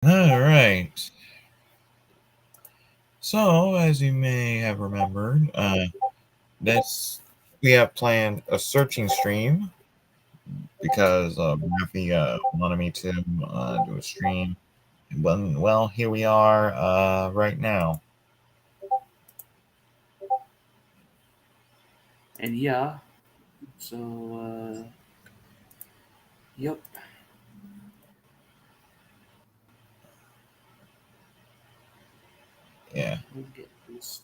All right. So, as you may have remembered, that's we have planned a searching stream because Rafi wanted me to do a stream. Well, here we are right now. And yeah, so yep. Yeah. We'll get this.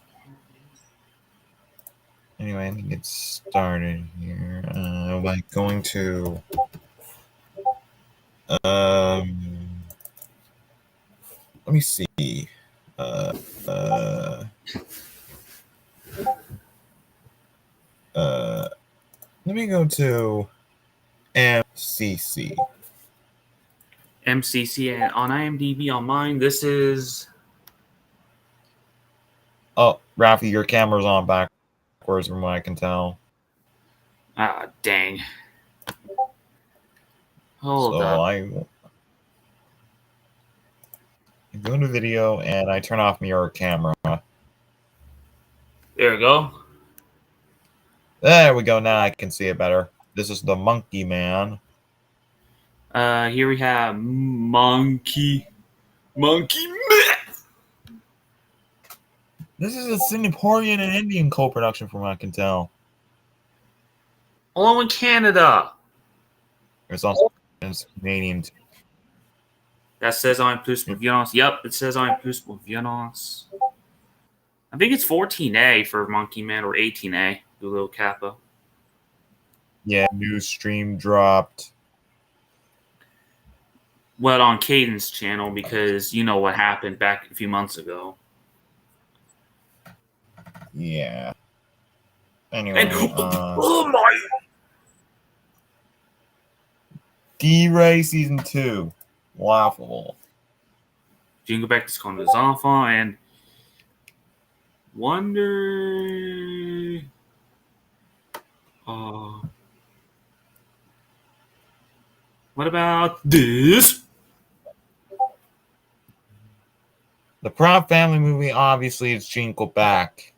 Anyway, I think it's started here. By going to um, let me see. Uh, uh, uh, Let me go to MCC. MCC and on IMDb on mine. This is Oh, Rafi, your camera's on backwards from what I can tell. dang. Hold So up. I go to video and I turn off your camera. There we go. There we go. Now I can see it better. This is the Monkey Man. Here we have Monkey Man. This is a Singaporean and Indian co-production from what I can tell. All in Canada. It's also Canadian too. That says I'm plus pour violence. Yep, it says I'm plus pour violence. I think it's 14A for Monkey Man or 18A. Do a little kappa. Yeah, new stream dropped. Well, on Caden's channel because you know what happened back a few months ago. Yeah. Anyway, And oh my! D-Ray Season 2. Laughable. Jingle back to Con des Enfants and Wonder. What about this? The Proud Family movie, obviously, is Jingle Back.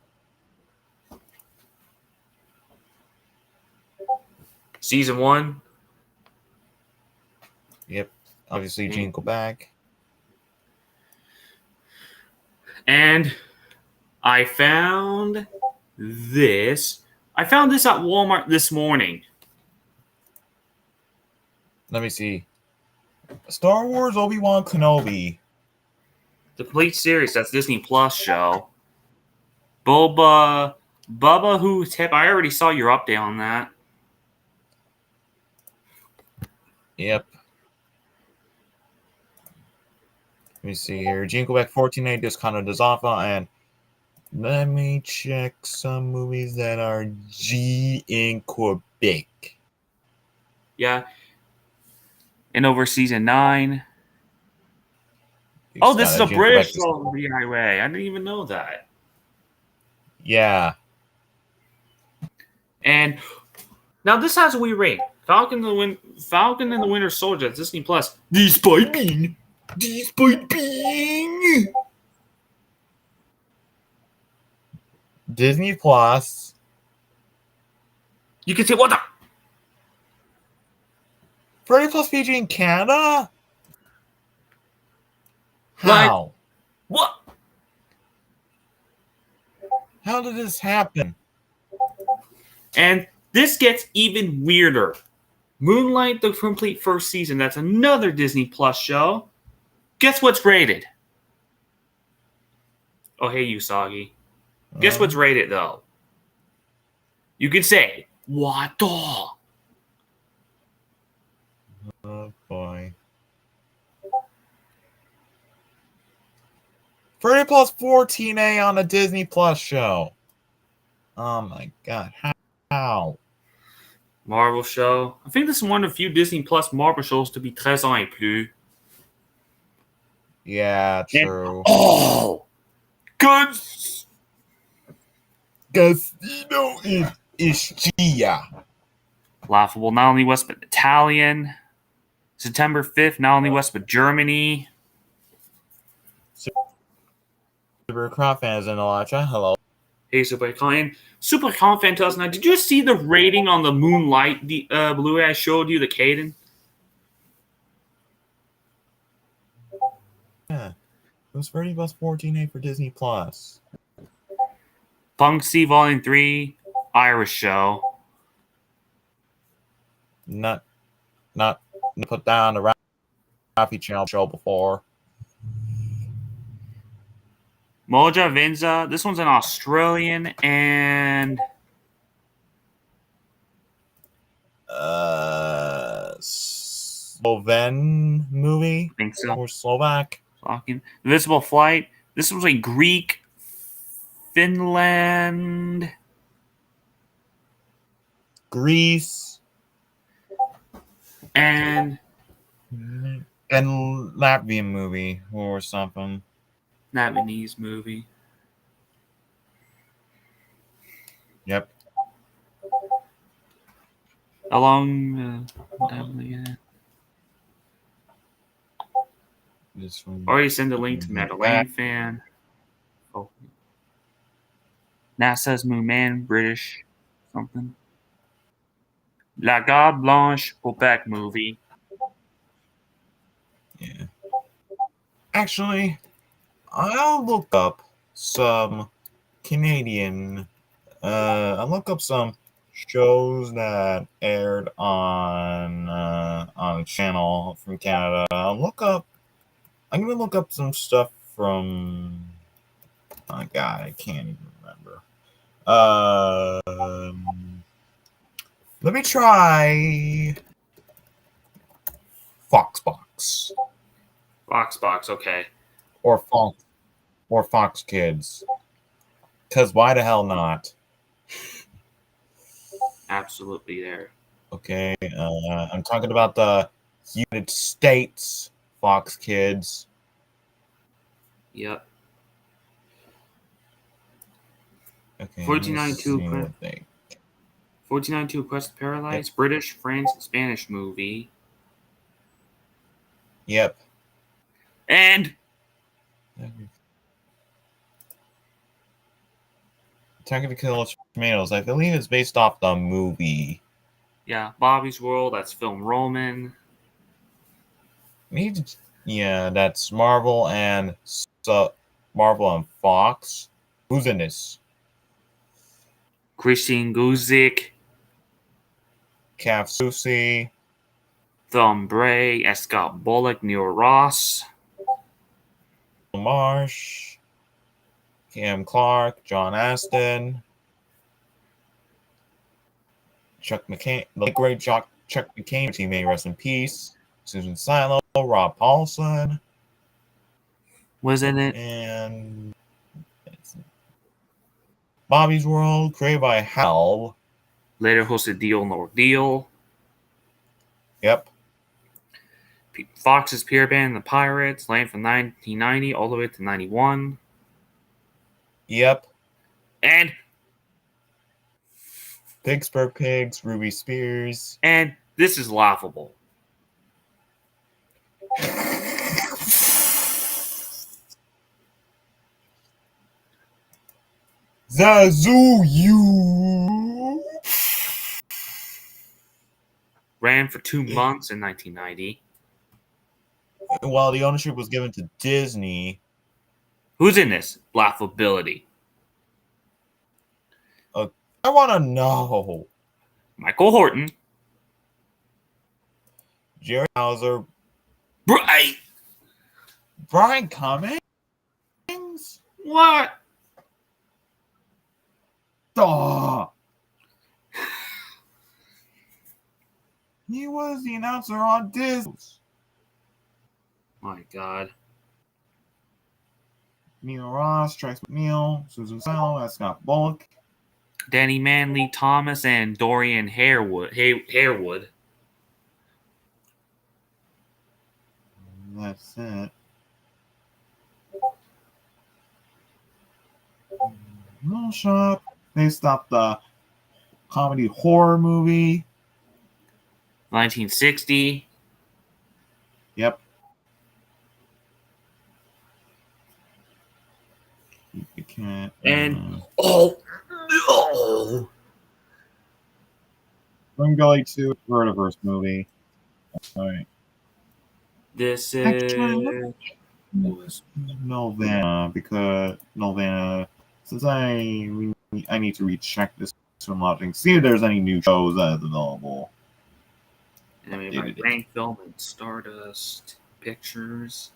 Season 1. Yep, obviously, Jingle Back. And I found this. I found this at Walmart this morning. Let me see. Star Wars Obi-Wan Kenobi. The complete series. That's Disney Plus show. Bubba Who Tip. I already saw your update on that. Yep. Let me see here. Jingle Back 14A just kind of does off and let me check some movies that are G in Quebec. Yeah. And over season 9. You This is a Jingle British Back show, I didn't even know that. Yeah. And now this has a wee rate. Falcon and the Winter Soldier at Disney Plus. Despite being Disney Plus. You can say what the Freddy Plus PG in Canada? How? What? How did this happen? And this gets even weirder. Moonlight, the complete first season. That's another Disney Plus show. Guess what's rated? Oh, hey, Usagi. Guess what's rated, though? You can say, what the? Oh, boy. Freddy Plus 14A on a Disney Plus show. Oh, my God. How? Marvel show. I think this is one of the few Disney Plus Marvel shows to be 13 ans et plus. Yeah, true. And, Casino in Ischia. Laughable. Not only West, but Italian. September 5th, not only West, but Germany. Supercross fans in Elijah. Hello. Hey, Super Fan to us now. Did you see the rating on the Moonlight Blu-ray I showed you, the Caden? Yeah. It was 30 plus 14A for Disney Plus. Punxsutawney Volume 3, Irish Show. Not put down the Rafi Channel show before. Moja Vinza. This one's an Australian and Sloven movie I think so. or Slovak. Invisible Flight. This was a Greek, Finland, Greece, and Latvian movie or something. Vietnamese movie. Yep. How long? This one. Already send the link to Madeleine fan. Oh. NASA's Moon Man, British, something. La Garde Blanche, Quebec movie. Yeah. Actually, I'll look up some Canadian. I'll look up some shows that aired on a channel from Canada. I'm gonna look up some stuff from. Oh God, I can't even remember. Let me try Foxbox Foxbox, okay. or Fox Kids. Cause why the hell not? Absolutely there. Okay, I'm talking about the United States Fox Kids. Yep. Okay, 1492 Quest Paralyze, yep. British, France, Spanish movie. Yep. And Attack of the Killer Tomatoes. I believe it's based off the movie. Yeah, Bobby's World. That's Film Roman. Yeah, that's Marvel and Fox. Who's in this? Christine Guzik, Kath Soucie, Thumb Bray, S. Scott Bullock, Neil Ross, Marsh, Cam Clark, John Aston, Chuck McCain, the late great Chuck McCain, which he may rest in peace. Susan Silo, Rob Paulson. Was in it? And Bobby's World, created by Hal. Later hosted Deal Nor Deal. Yep. Fox's Peer Band, The Pirates, ran from 1990 all the way to 91. Yep. And Pittsburgh Pigs, Ruby Spears. And this is laughable. Zazu ran for 2 months in 1990. While the ownership was given to Disney. Who's in this? Laughability. I want to know. Michael Horton. Jerry Hauser. Brian Cummings? What? Oh. He was the announcer on Disney. My God. Neil Ross, Trace McNeil, Susan Salo, Scott Bullock, Danny Manley, Thomas, and Dorian Harewood. That's it. Little Shop. They stopped the comedy horror movie. 1960. Yep. can't. And oh no, Gully 2, Vertiverse movie. All right. this Actually, is Nelvana, because Nelvana, since I need to recheck this from watching, see if there's any new shows that is available. and then we have Rank Film and Stardust Pictures.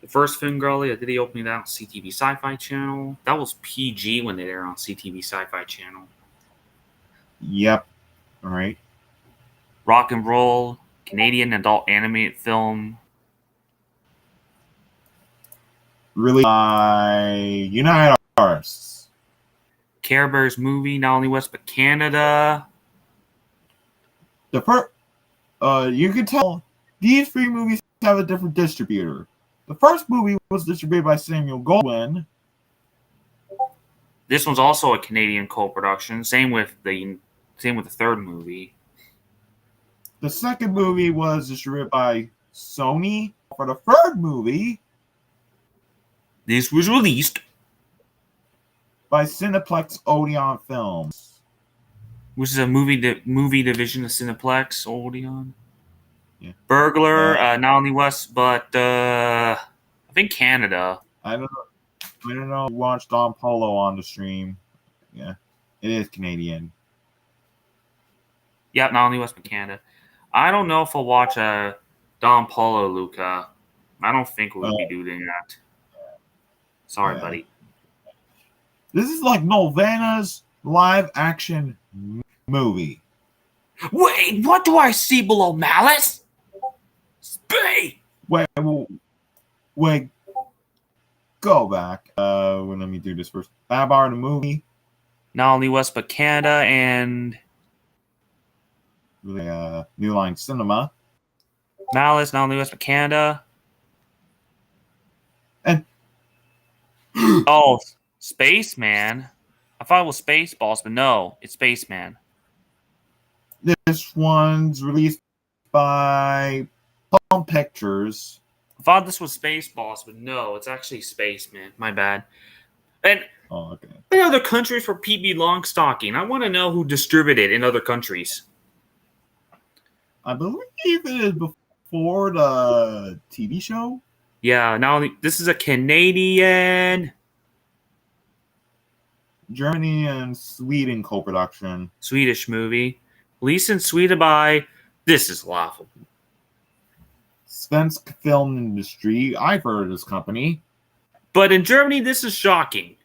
The first Film Girlie, I did the opening of that on CTV Sci-Fi Channel. That was PG when they aired on CTV Sci-Fi Channel. Yep. All right. Rock and Roll, Canadian adult animated film. Released by United Artists. Care Bears movie, not only West but Canada. The first, you can tell these three movies have a different distributor. The first movie was distributed by Samuel Goldwyn. This one's also a Canadian co-production. Same with the third movie. The second movie was distributed by Sony. For the third movie, This was released by Cineplex Odeon Films. which is a movie division of Cineplex Odeon. Yeah. Burglar, not only West, but I think Canada. I don't know. Watch Don Polo on the stream. Yeah, it is Canadian. Yeah, not only West, but Canada. I don't know if I'll watch Don Polo, Luca. I don't think we'll be doing that. Sorry, buddy. This is like Nelvana's live action movie. Wait, what do I see below Malice? Spade! Wait, go back. Let me do this first. Babar the movie. Not only West, but Canada and New Line Cinema. Malice, not only West, but Canada. And oh, Spaceman. I thought it was Spaceballs, but no, it's Spaceman. This one's released by Palm Pictures. I thought this was Spaceballs, but no, it's actually Spaceman. My bad. And okay. what other countries for PB Longstocking? I want to know who distributed in other countries. I believe it is before the TV show. Yeah, not only this is a Canadian, Germany and Sweden co-production. Swedish movie. Released in Sweden by this is laughable. Svensk Film Industry. I've heard of this company. But in Germany, this is shocking.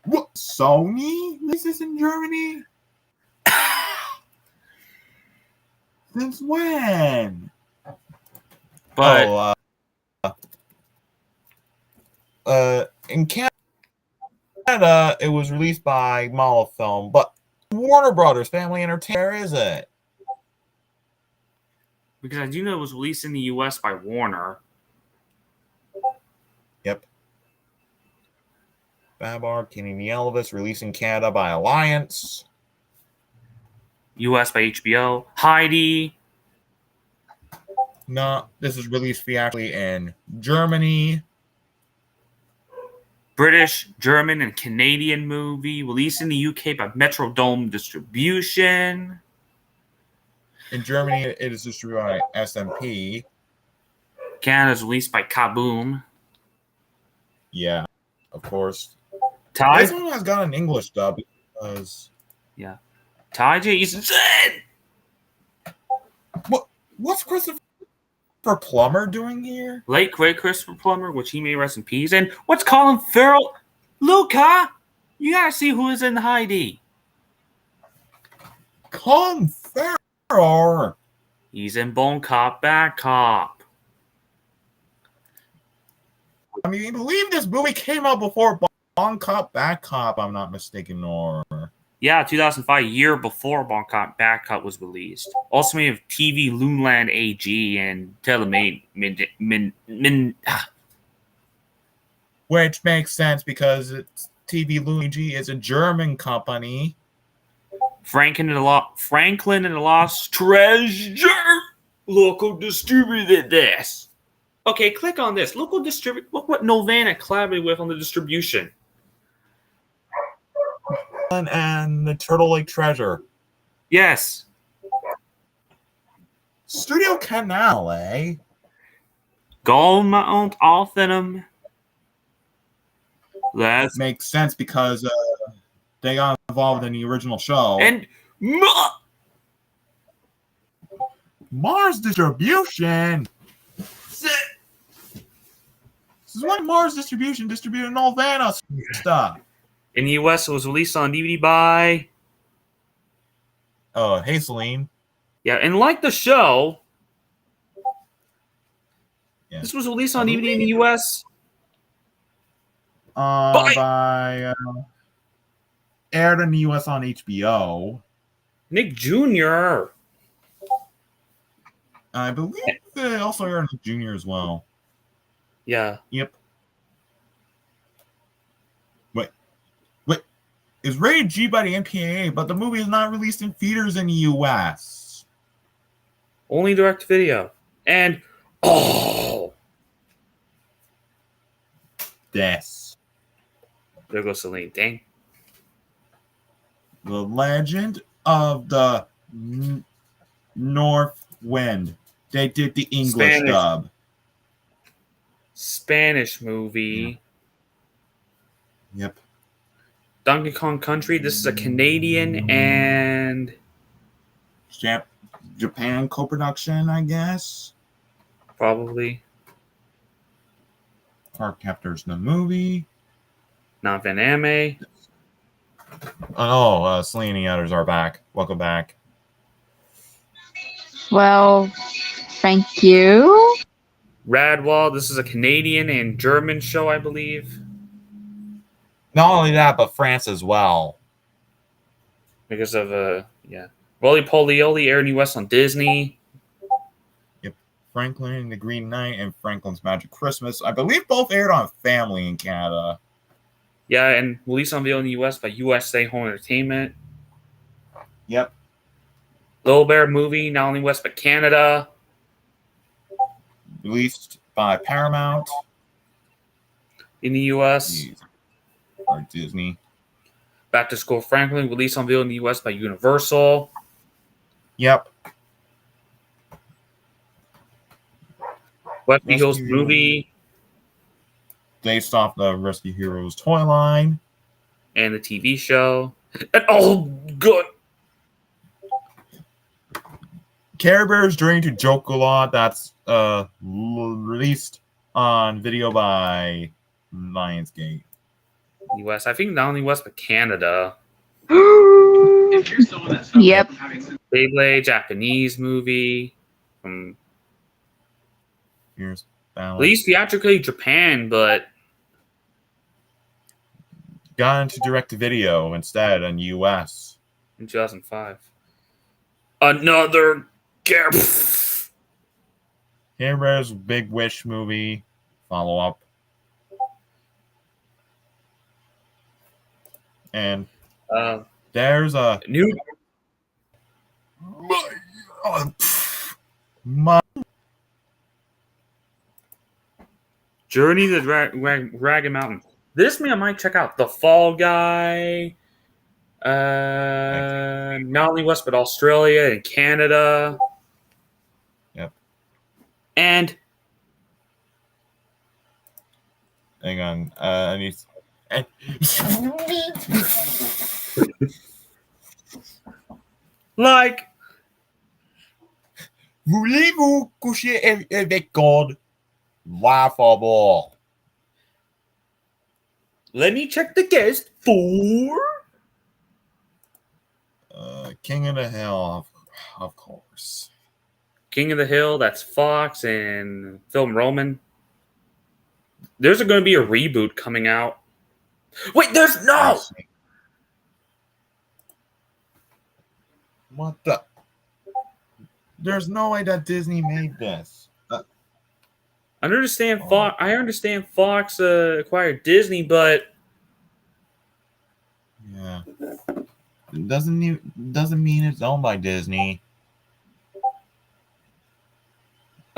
What? Sony? This is in Germany? Since when? But in Canada, it was released by Mala Film, but Warner Brothers Family Entertainment. Where is it? because I do know it was released in the US by Warner. Yep. Babar, Kenny Elvis, released in Canada by Alliance. US by HBO. Heidi. No, this is released theatrically in Germany. British, German, and Canadian movie. Released in the UK by Metrodome Distribution. In Germany, it is distributed by SMP. Canada's released by Kaboom. Yeah, of course. Ty? This one has got an English dub because Ty Jason. what's Christopher Plummer doing here? Late great Christopher Plummer, which he may rest in peace. And what's Colin Farrell? Luca, you gotta see who is in Heidi. Colin Farrell. He's in Bone Cop, Bad Cop. I mean, I believe this movie came out before Bon Cop, Bad Cop, I'm not mistaken, or... Yeah, 2005, year before Bon Cop, Bad Cop was released. Also made of TV Loonland AG and Telemate Which makes sense because TV Loonland AG is a German company. Franklin and the Lost Treasure. Local distributed this. Okay, click on this. Look what Nelvana collaborated with on the distribution. And the Turtle Lake Treasure. Yes. Studio Canal, eh? Gold Mount Alphenum. That's Makes sense because they got involved in the original show. and Mars Distribution. This is when Mars Distribution distributed Nelvana stuff. in the US, it was released on DVD by Hey, Celine. yeah, and like the show, Yeah. this was released on DVD in the US. Aired in the US on HBO. Nick Jr. I believe they also aired on Junior as well. Yeah. Yep. Wait. It's rated G by the MPAA, but the movie is not released in theaters in the US. Only direct to video. And Yes. there goes Celine. Dang. The Legend of the North Wind. They did the English dub. Spanish movie. Yep. Donkey Kong Country. This is a Canadian and Japan co-production, I guess. probably Card Captors the movie. not Van Ame. Celine and the others are back. Welcome back. Well, thank you. Radwall. This is a Canadian and German show, I believe. Not only that, but France as well. Because of Roly Poly aired in US on Disney. Yep. Franklin and the Green Knight and Franklin's Magic Christmas. I believe both aired on Family in Canada. Yeah, and released on video in the US by USA Home Entertainment. Yep. Little Bear movie, not only US but Canada. Released by Paramount. In the US. Or Disney. Back to School Franklin, released on video in the US by Universal. Yep. Westy Hills movie. Based off the Rescue Heroes toy line. And the TV show. And good. Care Bears Journey to Joke-A-Lot. That's released on video by Lionsgate. US. I think not only US but Canada. Yep. Beyblade, Japanese movie. Here's Balance. Released theatrically Japan, but got into direct-to-video instead in US. In 2005. Another Care Bears Big Wish movie follow-up. And there's a new Journey to Dragon Mountain. This I might check out. The Fall Guy. Not only West but Australia and Canada. Yep. And hang on. I need. Like, voulez-vous coucher avec God? Laughable. Let me check the guest for King of the Hill, of course. King of the Hill. That's Fox and Film Roman. There's going to be a reboot coming out. Wait, there's no. What the? There's no way that Disney made this. I understand Fox acquired Disney, but yeah, it doesn't mean it's owned by Disney.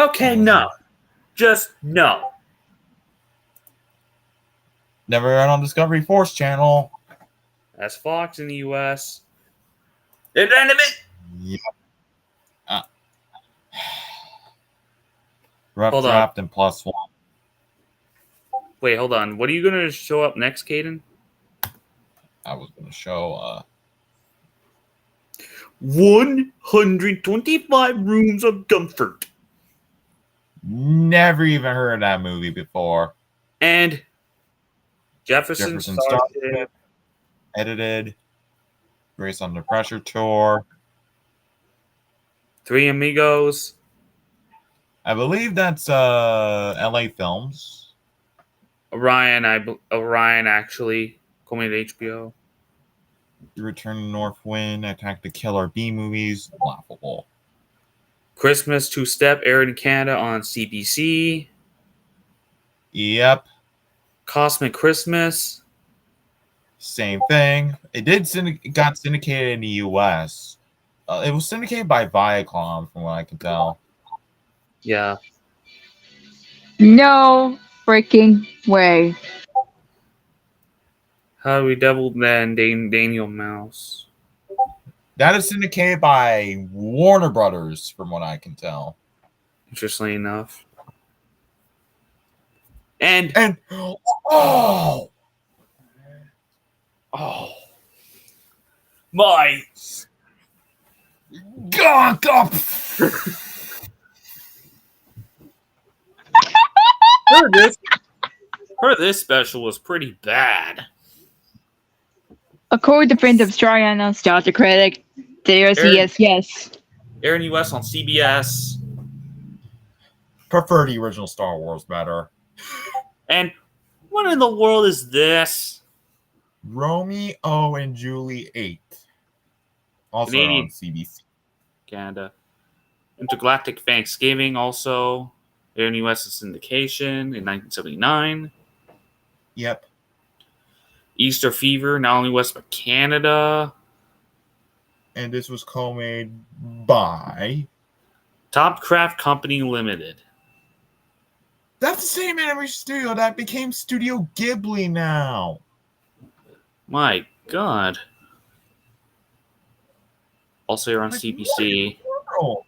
Okay, no. Just no. Never aired on Discovery Force Channel. That's Fox in the U.S. And then Yep. Rough Hold on. Draft and Plus One. Wait, hold on. What are you going to show up next, Caden? I was going to show 125 Rooms of Comfort. never even heard of that movie before. And Jefferson Jefferson Starship. Starship, edited. Grace Under Pressure Tour. Three Amigos. I believe that's LA Films. Orion actually coming to HBO. Return to Northwind, Attack the Killer B movies, laughable. Christmas Two Step aired in Canada on CBC. Yep, Cosmic Christmas. same thing. It got syndicated in the U.S. It was syndicated by Viacom, from what I can tell. Yeah. No freaking way. How do we Devil Man Daniel Mouse? That is syndicated by Warner Brothers, from what I can tell. Interestingly enough. And Oh, my God, God. this special was pretty bad. According to friends of Australia Nostalgia Critic, there's Eric- yes. Aired in US on CBS. Prefer the original Star Wars better. And what in the world is this? Romeo and Julie 8. Also Canadian- on CBC. Canada. Intergalactic Thanksgiving also aired in US syndication in 1979. Yep. Easter Fever, not only US but Canada. And this was co-made by... Topcraft Company Limited. That's the same animation studio that became Studio Ghibli now. My God. Also here on Like, CBC. Oh,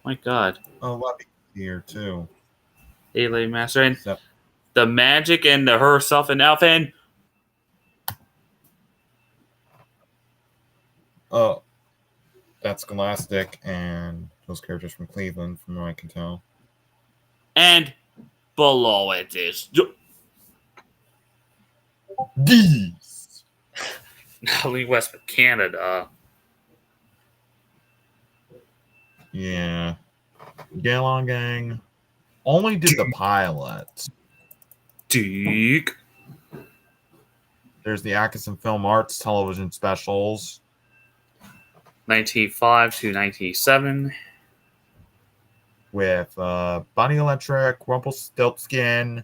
My God. Levy here too. Alien Master and Yep. the Magic and the Herself and Elf and Oh, that's Scholastic and those characters from Cleveland, from what I can tell. and below it is These. not only West but Canada. Yeah. Galon Gang only did the pilot. Deek. There's the Atkinson Film Arts television specials. 1905 to 1907. With Bunny Electric, Rumpelstiltskin,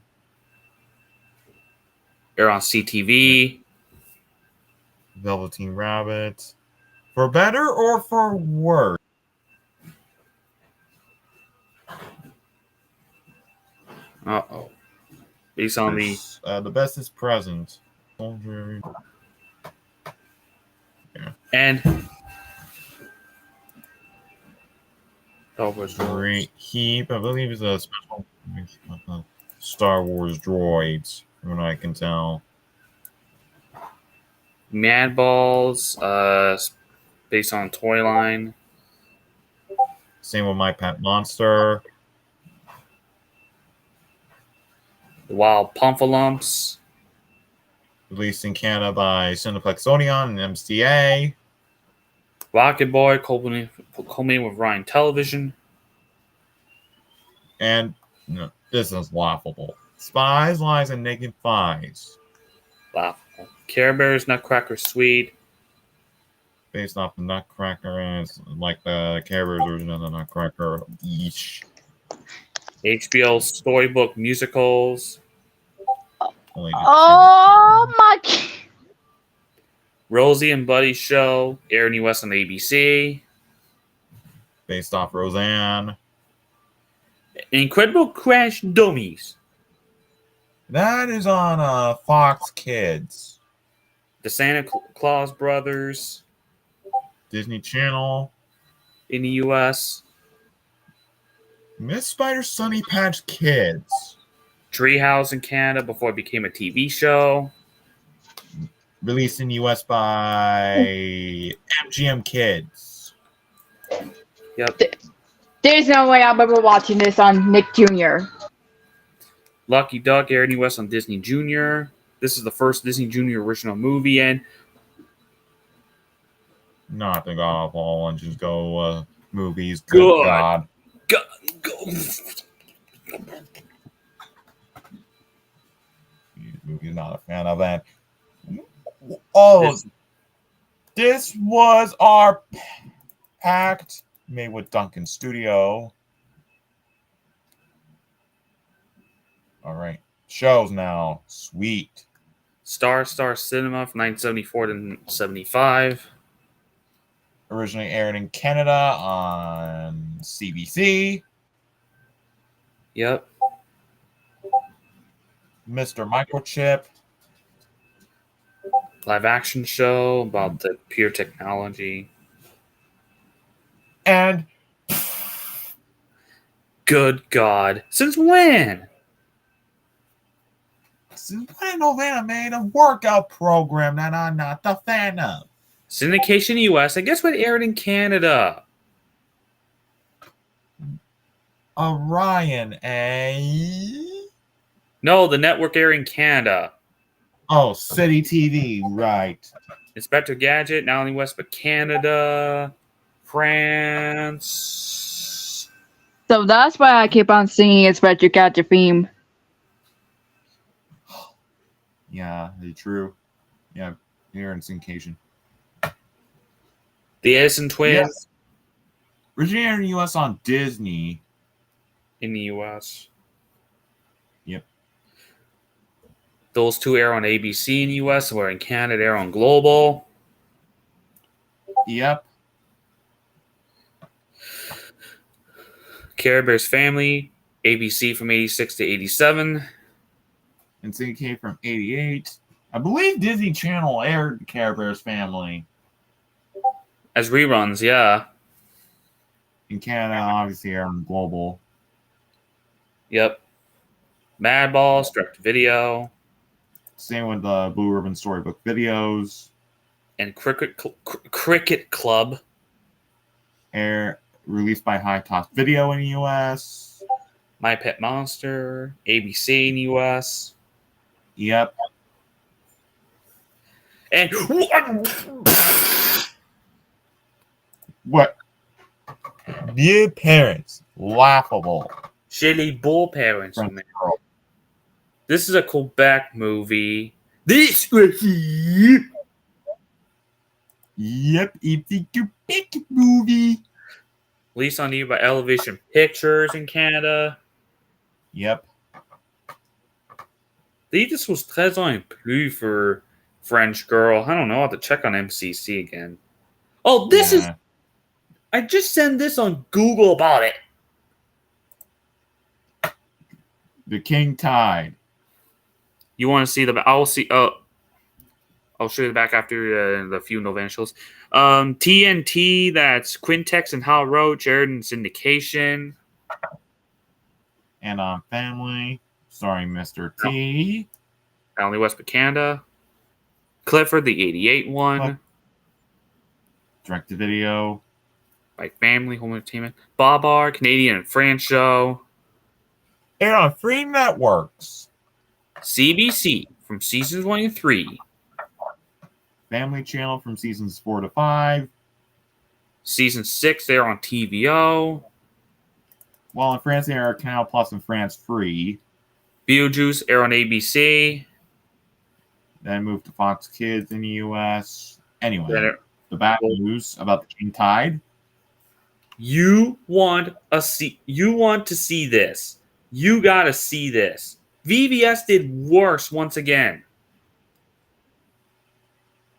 Air on CTV. Velveteen Rabbit. For better or for worse? Uh-oh. Based on The best is present. and Elvis Great Heap. I believe is a special Star Wars droids, from what I can tell. Mad Balls, based on Toy Line. Same with My Pet Monster. The Wild Pumphalumps. Released in Canada by Cineplex Odeon and MCA. Rocket Boy, culminating with Ryan Television. And no, this is laughable. Spies, Lies, and Naked Thighs. Laughable. Care Bears, Nutcracker Suite. Based off the Nutcracker, and it's like the Care Bears version of the Nutcracker. Yeesh. HBO Storybook Musicals. Only Oh my! Rosie and Buddy Show, aired in US on ABC. based off Roseanne. Incredible Crash Dummies. That is on Fox Kids, The Santa Claus Brothers Disney Channel, in the U.S. Miss Spider Sunny Patch Kids, Treehouse in Canada before it became a TV show. released in the US by MGM Kids. Yep. There's no way I'm ever watching this on Nick Jr. Lucky Duck aired in the U.S. on Disney Junior. This is the first Disney Junior original movie, and Not the God of all and just go movies. Good. Good God. go. Movie's not a fan of that. Oh, this was our pact made with Duncan Studio. All right, shows now. Sweet. Star Cinema from 1974 to 75. Originally aired in Canada on CBC. Yep. Mr. Microchip. Live action show about the pure technology. And Good God. Since when? since when Novena made a workout program that I'm not the fan of? Syndication US. I guess what aired in Canada. Orion, eh? No, the network aired in Canada. Oh, City TV, right. Inspector Gadget, not only West but Canada, France. So that's why I keep on singing Inspector Gadget theme. Yeah, true. Yeah, here in syndication. The Edison Twins Yes. Originally aired in the US on Disney. in the US. Yep. Those two air on ABC in the US, where in Canada air on Global. Yep. Care Bears Family, ABC from 86 to 87. And syndicated from 88. I believe Disney Channel aired Care Bears Family. As reruns, yeah. In Canada, obviously aired on Global. Yep. Madballs, direct to video, Same with the Blue Ribbon Storybook videos. and Cricket Club. Released by High Top Video in the US. My Pet Monster, ABC in the US. Yep. And What? Dear parents, laughable. Shelley Bull Parents from there. This is a Quebec movie. This was Yep, it's a Quebec movie. released on you by Elevation Pictures in Canada. Yep. This was 13 ans et plus for French Girl. I don't know. I'll have to check on MCC again. Oh, this is. I just sent this on Google about it. The King Tide. You want to see the? I'll see. I'll show you the back after the few Novena shows. TNT. That's Quintex and Hal Roach aired in syndication. And on Family, starring Mr. T. Only West but Canada. Clifford, the 88 one. Direct to video. By Family Home Entertainment. Babar, Canadian and French show. Aired on 3 networks. CBC from seasons 1 and 3. Family Channel from seasons 4 to 5. Season 6 there on TVO. While in France, they are Canal Plus and France Free. Beetlejuice air on ABC. Then moved to Fox Kids in the US. Anyway, Then the bad news about the King Tide. You want to see this. You gotta see this. VBS did worse once again.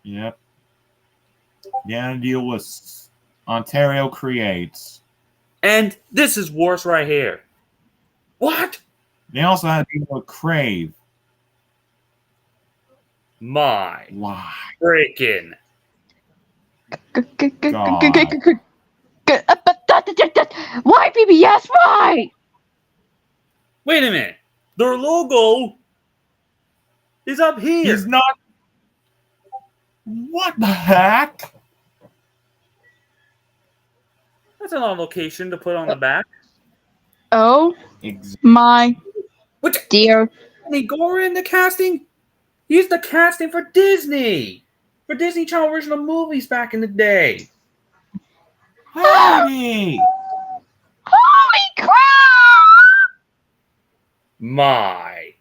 Yep. Yeah, deal with Ontario Creates. And this is worse right here. What? They also had to deal with Crave. My Why? freaking. Why PBS? Why? Wait a minute. Their logo is up here. He's not. What the heck? That's an odd location to put on the back. Oh Ex- my Which dear. Disney Gorin, the casting? He's the casting for Disney. For Disney Channel original movies back in the day. Heidi! Holy crap! My.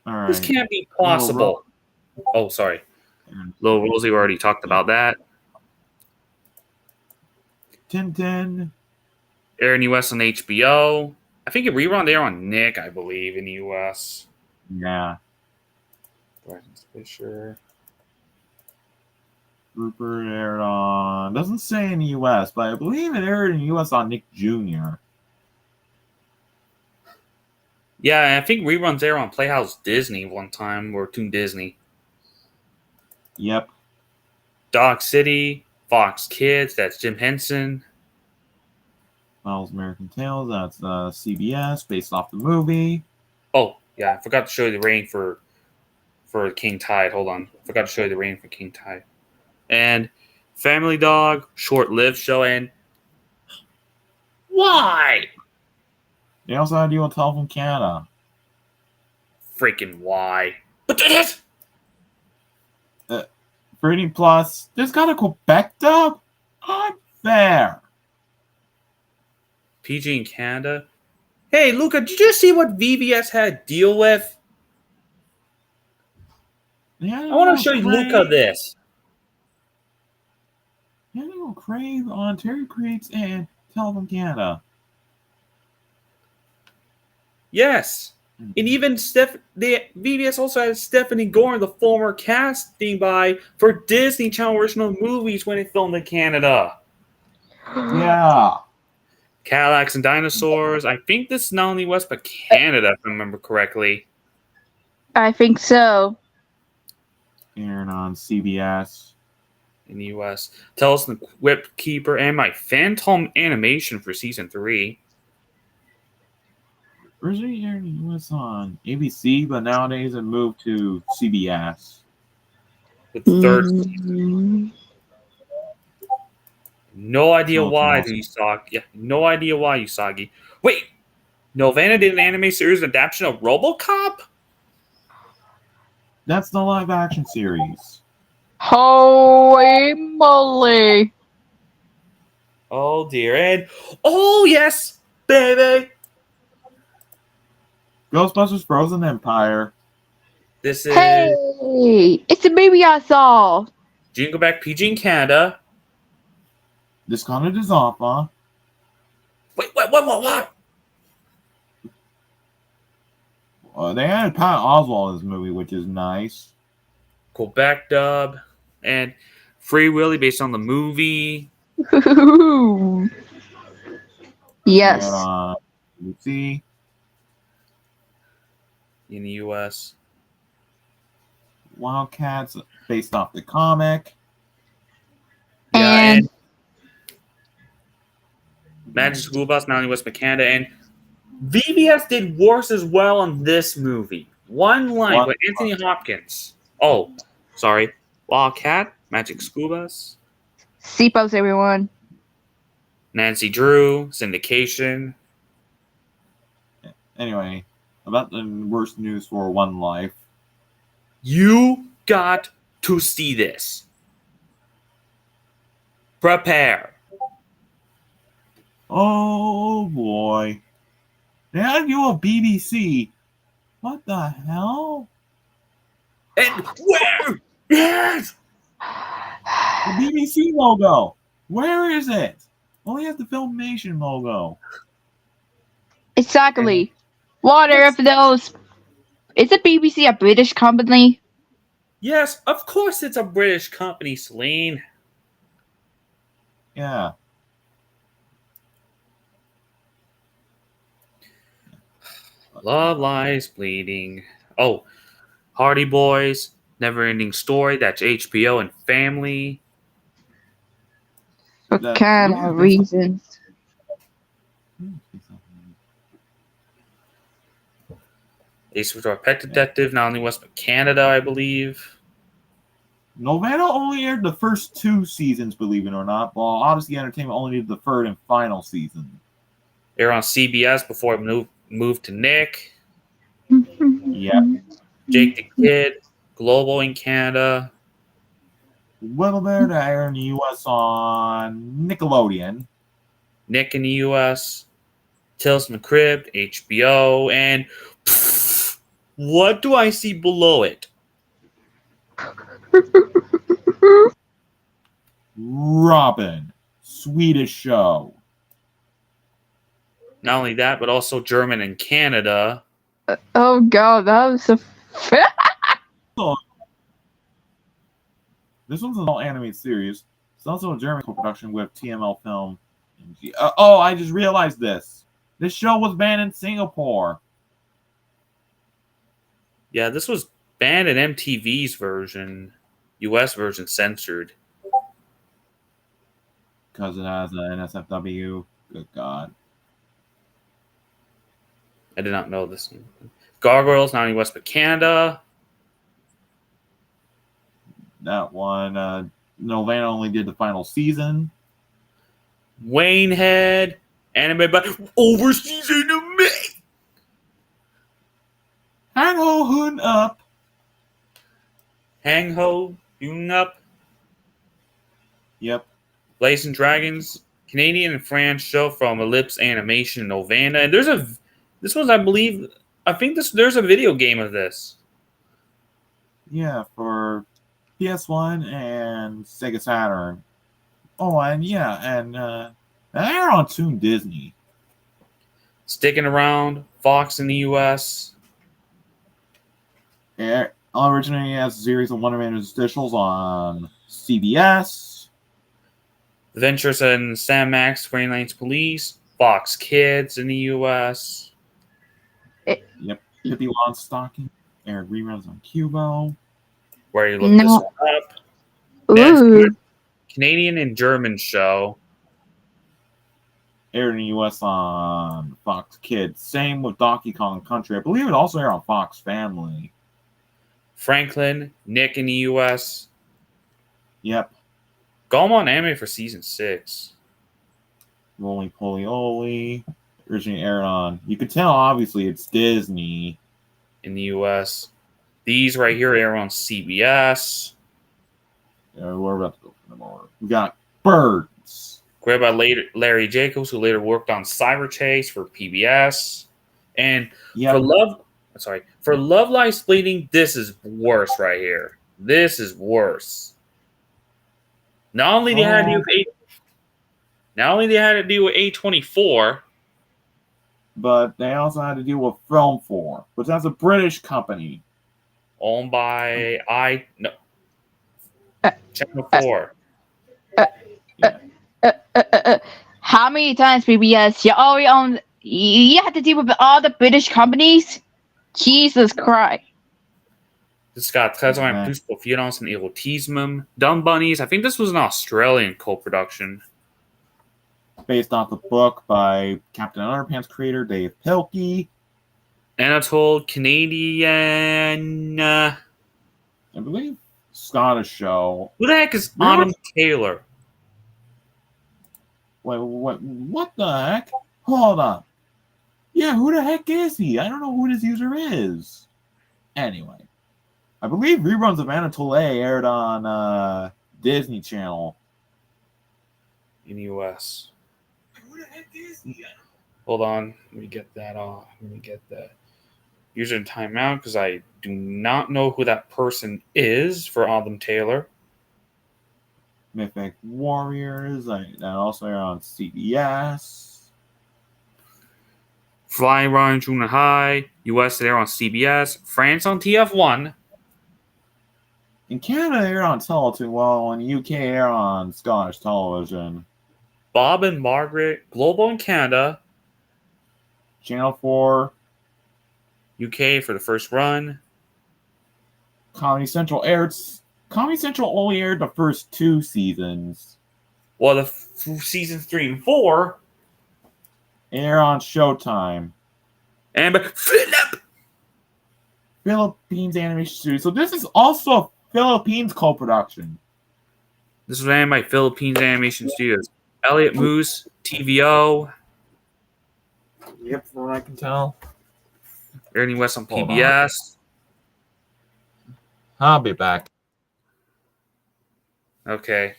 All right. This can't be possible. Oh, sorry. Little Rosie already talked about that. Tintin. Air in US on HBO. I think it rerun there on Nick, I believe, in the US. Yeah. Bryson Fisher. Rupert aired on. Doesn't say in the US, but I believe it aired in the US on Nick Jr. Yeah, I think reruns there on Playhouse Disney one time, or Toon Disney. Yep. Dog City, Fox Kids, that's Jim Henson. Miles American Tales, that's CBS, based off the movie. Oh, yeah, I forgot to show you the rating for King Tide. Hold on. I forgot to show you the rating for King Tide. And Family Dog, short-lived show, and why? They also had to deal with Telephone Canada. Freaking why? But it is! Pretty Plus, there's got a Quebec dub? Unfair. PG in Canada. Hey, Luca, did you see what VBS had to deal with? I want to show you Luca this. Daniel Crave on Terry Creeks and Telephone Canada. Yes. And even the VBS also has Stephanie Gorn, the former casting by for Disney Channel original movies when it filmed in Canada. Yeah. Cadillacs and Dinosaurs. I think this is not only West but Canada, if I remember correctly. I think so. Airing on CBS. In the US. Tales from the Crypt Keeper and my Phantom animation for season 3. Originally aired in the US on ABC, but nowadays it moved to CBS. The third season. No idea why, Usagi. Yeah, no idea why, Usagi. Wait, Nelvana did an anime series adaptation of RoboCop? That's the live action series. Holy moly. Oh dear. And oh yes, baby. Ghostbusters Frozen Empire. This is Hey, it's the baby I saw. Jingle Back PG in Canada. Discounted is off, Wait, what? They had Pat Oswalt in this movie, which is nice. Quebec dub and Free Willy based on the movie. Yes. Lucy. In the US. Wildcats based off the comic. Yeah, And Magic School Bus, not only West but Canada, and VBS did worse as well on this movie. One Life with Anthony Hopkins. Oh, sorry. Wildcat, Magic School Bus. Seatbelts, everyone. Nancy Drew, Syndication. Anyway, about the worst news for One Life. You got to see this. Prepare. Oh boy. They had to do a BBC. What the hell? And where? Yes! The BBC logo. Where is it? Only has the Filmation logo. Exactly. Water of those. Is the BBC a British company? Yes, of course it's a British company, Celine. Yeah. Love Lies Bleeding. Oh, Hardy Boys, Never Ending Story. That's HBO and Family. For That- kind yeah, of that's- reasons. Ace Ventura: Pet Detective, not only West but Canada, I believe. Nelvana only aired the first 2 seasons, believe it or not, while Odyssey Entertainment only did the 3rd and final season. Aired on CBS before it moved to Nick. Yep. Jake the Kid, Global in Canada. Little Bear to air in the US on Nickelodeon. Nick in the US. Tales from the Crypt, HBO, and what do I see below it? Robin, Swedish show. Not only that, but also German in Canada. Oh god, that was a. This one's an all animated series. It's also a German co-production with TML Film. Oh, I just realized this. This show was banned in Singapore. Yeah, this was banned in MTV's version. US version censored. Because it has an NSFW. Good God. I did not know this. Gargoyles, not only West but Canada. That one, Nelvana only did the final season. Waynehead, anime by Overseas Anime. Hanho Hun Up. Hang Ho, Yoon Up, Yep. Blazing Dragons, Canadian and French show from Ellipse Animation in Novana. And this was, I think there's a video game of this. Yeah, for PS1 and Sega Saturn. Oh, and they're on Toon Disney. Sticking Around, Fox in the US. It originally as a series of Wonder Man interstitials on CBS. Adventures in Sam Max, Green Lanes Police, Fox Kids in the US. Yep. Pippi Longstocking aired reruns on Cubo. Where you look this No. one up. Ooh. Canadian and German show. Aired in the US on Fox Kids. Same with Donkey Kong Country. I believe it also aired on Fox Family. Franklin, Nick in the US. Yep. Galmon Anime for season 6. Roly Poly Oly. Originally aired on. You can tell, obviously, it's Disney. In the US. These right here air on CBS. We're about to go for them all. We got Birds. Created by Larry Jacobs, who later worked on Cyber Chase for PBS. And Yep. for Love Lies Bleeding, this is worse right here. This is worse. Not only they had to deal with A24, but they also had to deal with Film 4, which that's a British company. owned by Channel 4. How many times PBS? You already own. You have to deal with all the British companies. Jesus Christ! Das got Treasure plus på Violence and Erotism. Dumb Bunnies. I think this was an Australian co-production. Based off the book by Captain Underpants creator Dave Pilkey. Anatole, Canadian. I believe Scottish show. Who the heck is Really? Autumn Taylor? Wait, what the heck? Hold on. Yeah, who the heck is he? I don't know who this user is. Anyway, I believe reruns of Anatole aired on Disney Channel. In the US. Who the heck is he? Hold on. Let me get that off. Let me get that. User in timeout because I do not know who that person is for Autumn Taylor. Mythic Warriors. That also aired on CBS. Fly Run Junior High. US there on CBS. France on TF1. In Canada, aired on Teletoon, while in the UK, aired on Scottish television. Bob and Margaret. Global in Canada. Channel 4. UK for the first run. Comedy Central only aired the first 2 seasons. Well, the seasons 3 and 4 Air on Showtime. and by Philippines Animation Studio. So this is also a Philippines co-production. This was ran by Philippines Animation Studios. Elliot Moose, TVO, Yep, from what I can tell. Ernie West on Hold PBS. I'll be back. Okay.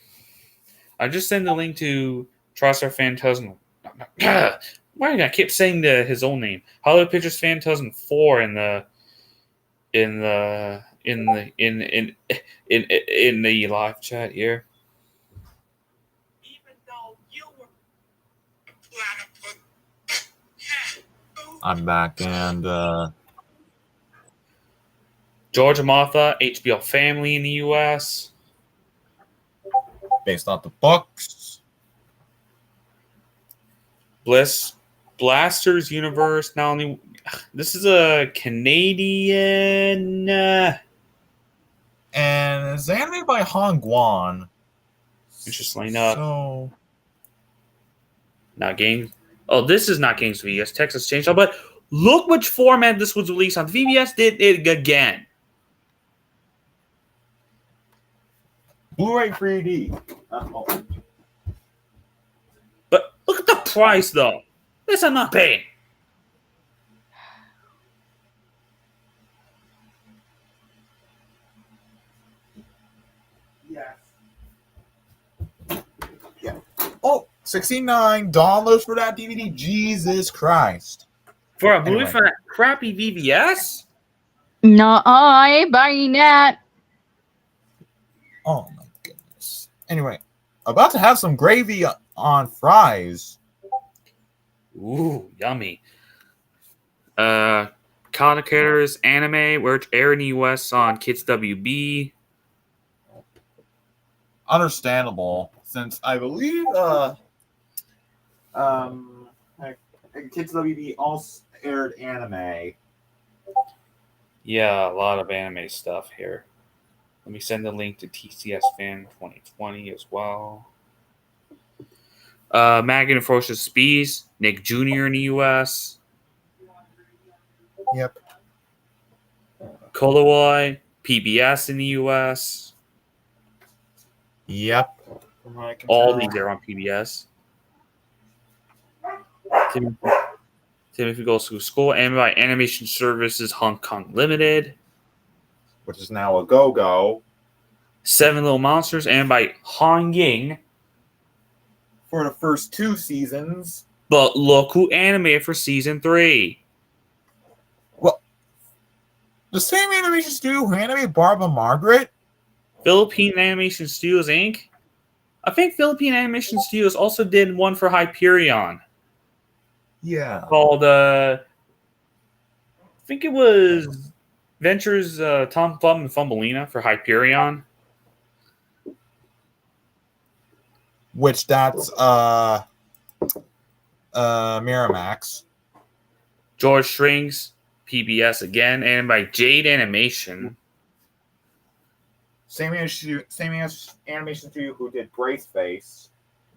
I just sent the link to TriStar Phantasm. Why do I keep saying his own name? Hollywood Pictures Phantasm 4 in the live chat here. I'm back, and Georgia Martha, HBO Family in the US. based off the books. Blasters Universe. Not only this is a Canadian. And it's animated by Han Guan. Interestingly enough. So, Not games. Oh, this is not games VBS. Texas Chainsaw. But look which format this was released on. VBS did it again. Blu-ray 3D. But look at the price, though. This I'm not paying. yes. Yeah. Oh, $69 for that DVD. Jesus Christ. For a movie Anyway. for that crappy VBS? No, I ain't buying that. Oh my goodness. Anyway, about to have some gravy on fries. Ooh, yummy. Conocators anime, which air in the US on Kids WB. Understandable, since I believe Kids WB also aired anime. Yeah, a lot of anime stuff here. Let me send the link to TCS Fan 2020 as well. Megan and Ferocious Speeds, Nick Jr. in the US. Yep. Kolawai, PBS in the US. Yep. From what I can All tell. these are on PBS. Timothy Goes to School, and by Animation Services Hong Kong Limited. Which is now a go-go. Seven Little Monsters, and by Han Ying. For the first 2 seasons. But look who animated for season 3. The same animation studio who animated Barbara Margaret. Philippine Animation Studios, Inc. I think Philippine Animation Studios also did one for Hyperion Yeah. called, I think it was Ventures Tom Thumb and Thumbelina for Hyperion. Which that's Miramax. George Strings, PBS again, and by Jade Animation. Same animation studio who did Brace Face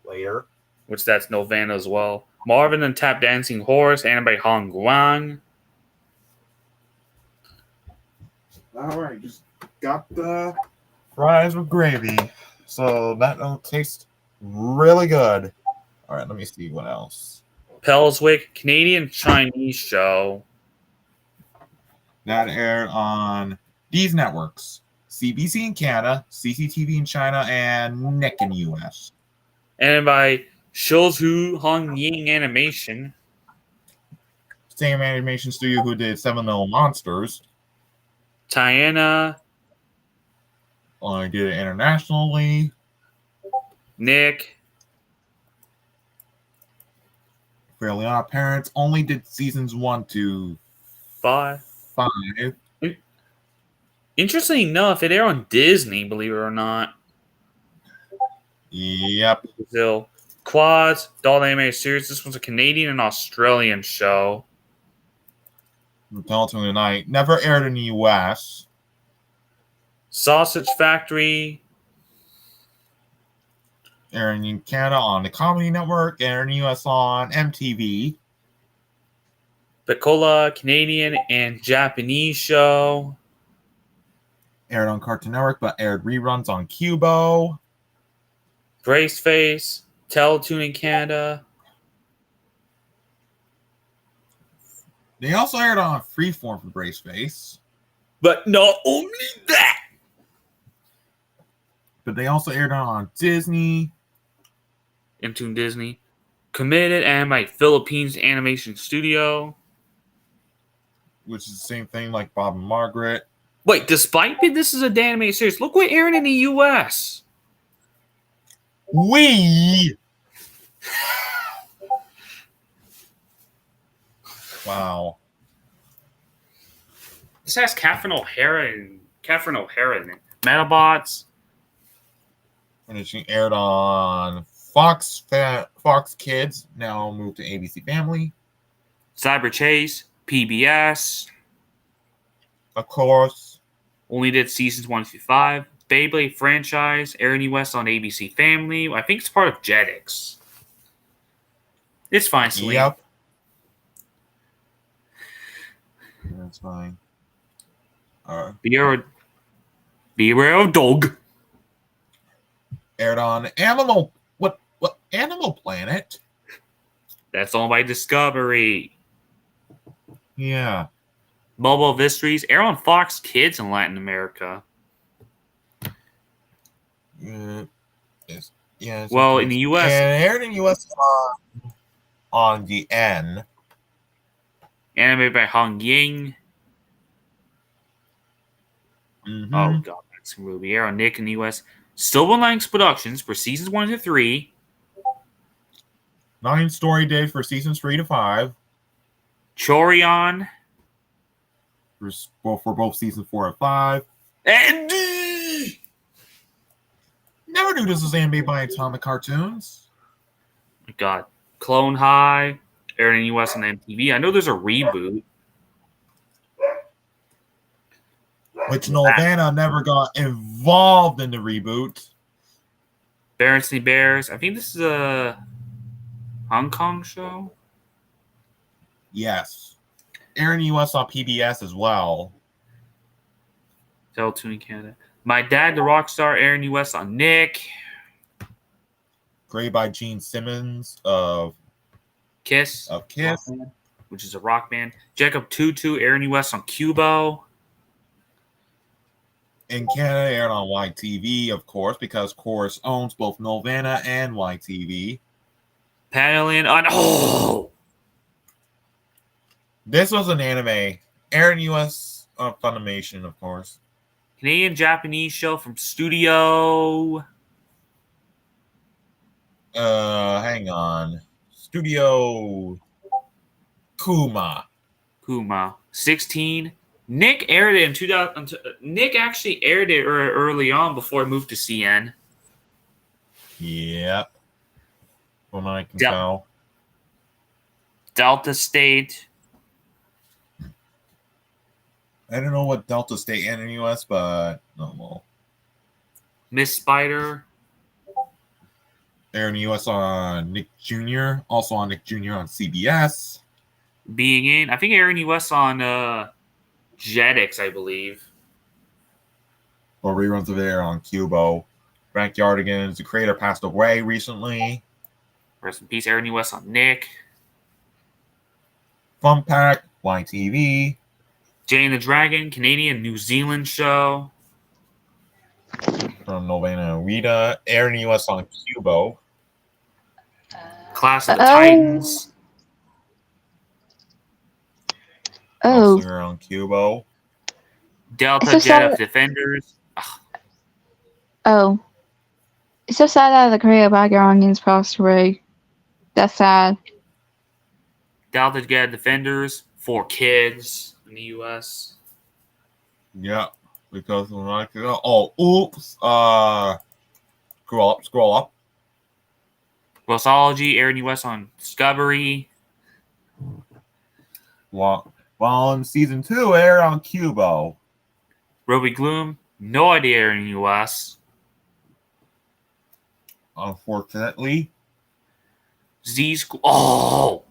later. Which that's Novana as well. Marvin and Tap Dancing Horse, and by Hong Guang. Alright, just got the fries with gravy. So that'll taste really good. Alright, let me see what else. Pelswick, Canadian Chinese show. That aired on these networks. CBC in Canada, CCTV in China, and Nick in the US. And by Shouzu Hong Ying Animation. Same animation studio who did Seven Little Monsters. Tiana, Only did it internationally. Nick, Fairly Odd Parents only did seasons 1 to 5. 5. Interestingly enough, it aired on Disney, believe it or not. Yep. Brazil. Quads, Doll Animated Series. This one's a Canadian and Australian show. Teletoon Tonight never aired in the U.S. Sausage Factory. Airing in Canada on the Comedy Network. Airing in the U.S. on MTV. Piccola, Canadian and Japanese show. Aired on Cartoon Network, but aired reruns on Cubo. Braceface. Teletoon in Canada. They also aired on Freeform for Braceface. But not only that. But they also aired on Disney. Into Disney. Committed and by Philippines Animation Studio. Which is the same thing like Bob and Margaret. Wait, despite this is a animated series, look what aired in the U.S. Wow. This has Catherine O'Hara in it. Metabots. And it's aired on Fox Kids, now moved to ABC Family. Cyber Chase. PBS. Of course. Only did seasons 1 through 5. Beyblade franchise. Aired in the US on ABC Family. I think it's part of Jetix. It's fine, Celine. Yep. That's fine. Beware of dog. Aired on Animal Planet? That's owned by Discovery. Yeah. Mobile Mysteries. Aired on Fox Kids in Latin America. Yeah. Well, in the US. And aired in the US on the N. Animated by Hong Ying. Mm-hmm. Oh, God. That's a movie. Aired on Nick in the US. Silver Linings Productions for seasons 1 to 3. 9 story days for seasons 3 to 5. Chorion. For both seasons 4 and 5. And Never knew this was animated by Atomic Cartoons. God. Clone High. Aired in the US on MTV. I know there's a reboot. Which Nelvana never got involved in the reboot. Berenstain Bears. I think this is a Hong Kong show. Yes. Airing in the US on PBS as well. Teletoon in Canada. My Dad, the Rockstar. Aired in the US on Nick. Created by Gene Simmons of Kiss. Kiss. Which is a rock band. Jacob Tutu. Aired in the US on Cubo. In Canada, aired on YTV, of course, because Chorus owns both Nelvana and YTV. Paddling on. Oh! This was an anime. Aired in US on Funimation, of course. Canadian Japanese show from Studio. Hang on. Studio Kuma. 16. Nick aired it in 2000. Nick actually aired it early on before it moved to CN. Yep. From what I can tell. Delta State. I don't know what Delta State and in the US, but no, well. Miss Spider. Aired in the US on Nick Jr., also on Nick Jr. on CBS. Being in. I think aired in the US on Jetix, I believe. Or reruns of it on Cubo. Frank Yardigans, the creator, passed away recently. Rest in peace. Aired in the US on Nick. Fun Pack, YTV. Jane the Dragon, Canadian New Zealand show. From Nelvana and Rita. Aired in the US on Cubo. Class of the Titans. Oh. Also on Cubo. Delta So Jet sad. of Defenders. Oh. It's so sad that the Korea background passed away. That's sad. Delta Jet Defenders for kids in the US. Yeah. Because when I go, oh, oops. Scroll up. Glossology aired in the US on Discovery. What While in season 2 aired on Cubo. Ruby Gloom, no idea in the US. Unfortunately. Z Squad. Oh!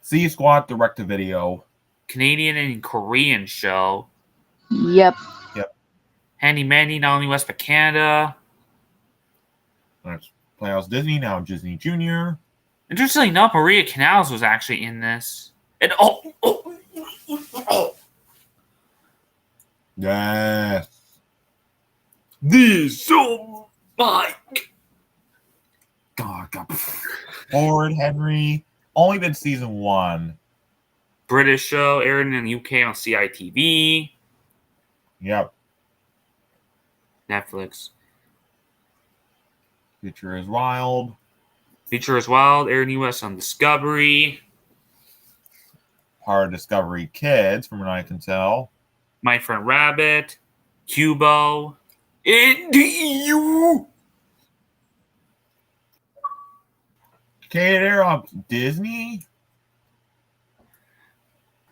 Z Squad direct to video. Canadian and Korean show. Yep. Handy Mandy, not only US but Canada. That's Playhouse Disney, now Disney Junior. Interestingly enough, Maria Canals was actually in this. And Yes. this so Mike. God. Ford Henry. Only been season 1. British show aired in the UK on CITV. Yep. Netflix. Future is Wild. Future is Wild aired in the US on Discovery. Part of Discovery Kids, from what I can tell. My Friend Rabbit. Cubo. In the EU. Can air on Disney?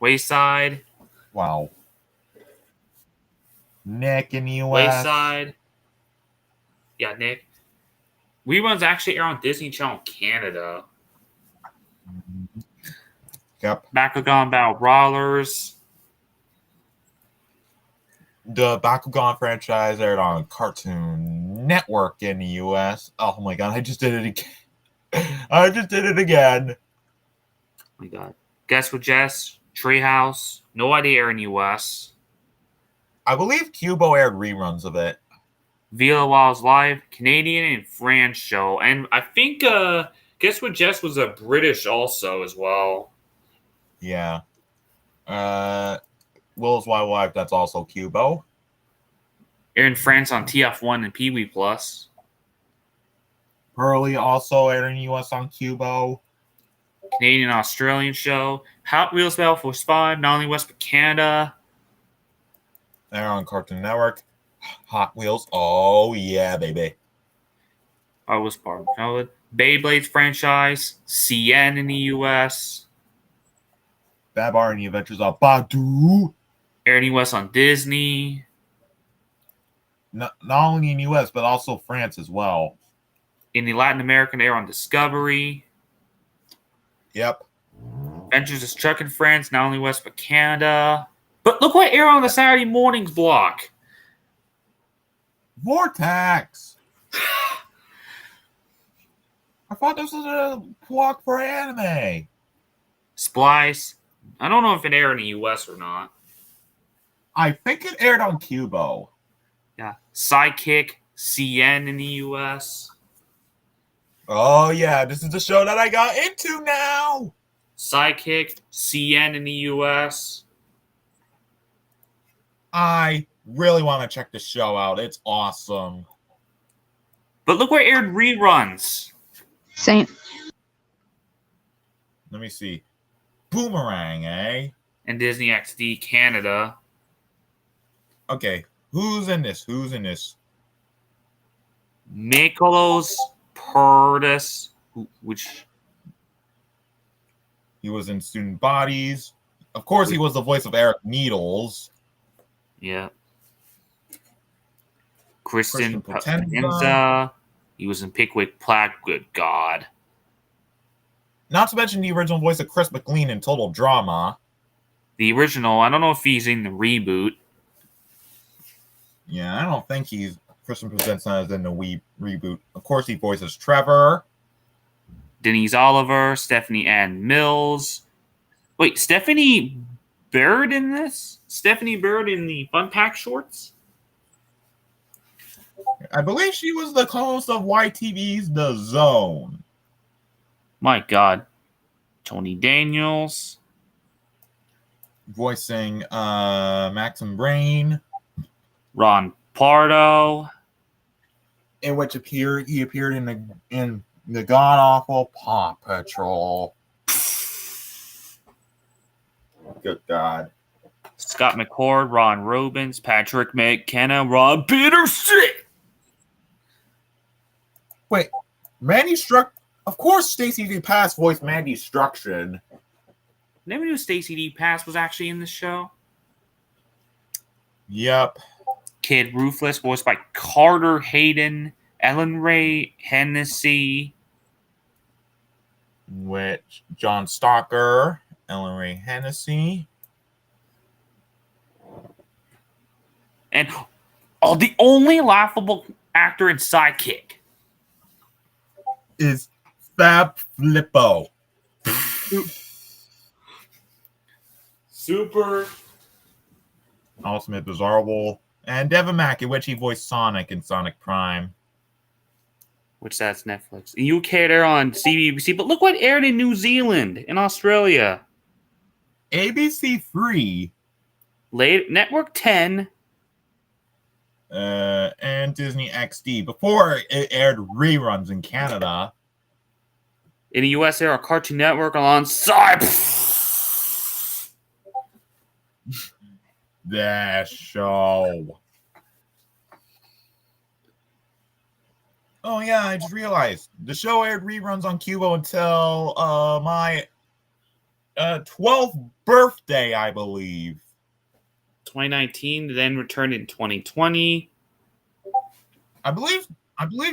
Wayside. Wow. Nick in the US. Wayside. Yeah, Nick. Reruns actually air on Disney Channel Canada. Yep. Bakugan Battle Brawlers. The Bakugan franchise aired on Cartoon Network in the US. Oh my god, I just did it again. Oh my god. Guess with Jess. Treehouse. No idea air in the US. I believe Cubo aired reruns of it. Vila Wild's Live. Canadian and France show. And I think Guess what Jess was a British also as well. Yeah. Will's Wild Life, that's also Cubo. Aired in France on TF1 and Pee Wee Plus. Pearly also aired in the US on Cubo. Canadian Australian show. Hot Wheels Battle Force 5, not only West but Canada. They're on Cartoon Network. Hot Wheels. Oh yeah, baby. I was part of it. Beyblade franchise. CN in the US. Babar and the Adventures of Badu. Aired in the US on Disney. Not only in the US, but also France as well. In the Latin American, air on Discovery. Yep. Adventures of Chuck in France, not only West but Canada. But look what air on the Saturday mornings block. Vortex. I thought this was a block for anime. Splice. I don't know if it aired in the US or not. I think it aired on Cubo. Yeah. Sidekick, CN in the US. Oh yeah, this is the show that I got into now. Sidekick, CN in the US. I really want to check this show out. It's awesome. But look where aired reruns. Same. Let me see. Boomerang, eh? And Disney XD Canada. Okay, who's in this? Mikolos Purtis, which He was in Student Bodies. Of course, he was the voice of Eric Needles. yeah. Kristen Potenza. Potenza. He was in Pickwick Platt. Good God. Not to mention the original voice of Chris McLean in Total Drama. The original, I don't know if he's in the reboot. Yeah, I don't think Christian Presenta is in the reboot. Of course, he voices Trevor. Denise Oliver, Stephanie Ann Mills. Wait, Stephanie Baird in this? Stephanie Baird in the Fun Pack shorts? I believe she was the co-host of YTV's The Zone. My God. Tony Daniels. Voicing Maxim Brain. Ron Pardo. In which he appeared in the god-awful Paw Patrol. Good God. Scott McCord, Ron Robins, Patrick McKenna, Rob Peterson. Wait, Mandy Struck. Of course, Stacey D. Pass voiced Mandy Destruction. Never knew Stacey D. Pass was actually in this show. Yep. Kid Ruthless, voiced by Carter Hayden, Ellen Ray Hennessy. Which John Stalker, Ellen Ray Hennessy. And the only laughable actor in Sidekick. Is Fab Flippo. Super. Ultimate Bizarro. And Devin Mack, in which he voiced Sonic in Sonic Prime. Which that's Netflix. UK aired on CBBC, but look what aired in New Zealand, in Australia. ABC3. Network 10. And Disney XD. Before it aired reruns in Canada. In the US, aired on Cartoon Network alongside That show. Oh yeah, I just realized the show aired reruns on Cubo until my 12th birthday, I believe. 2019, then returned in 2020. I believe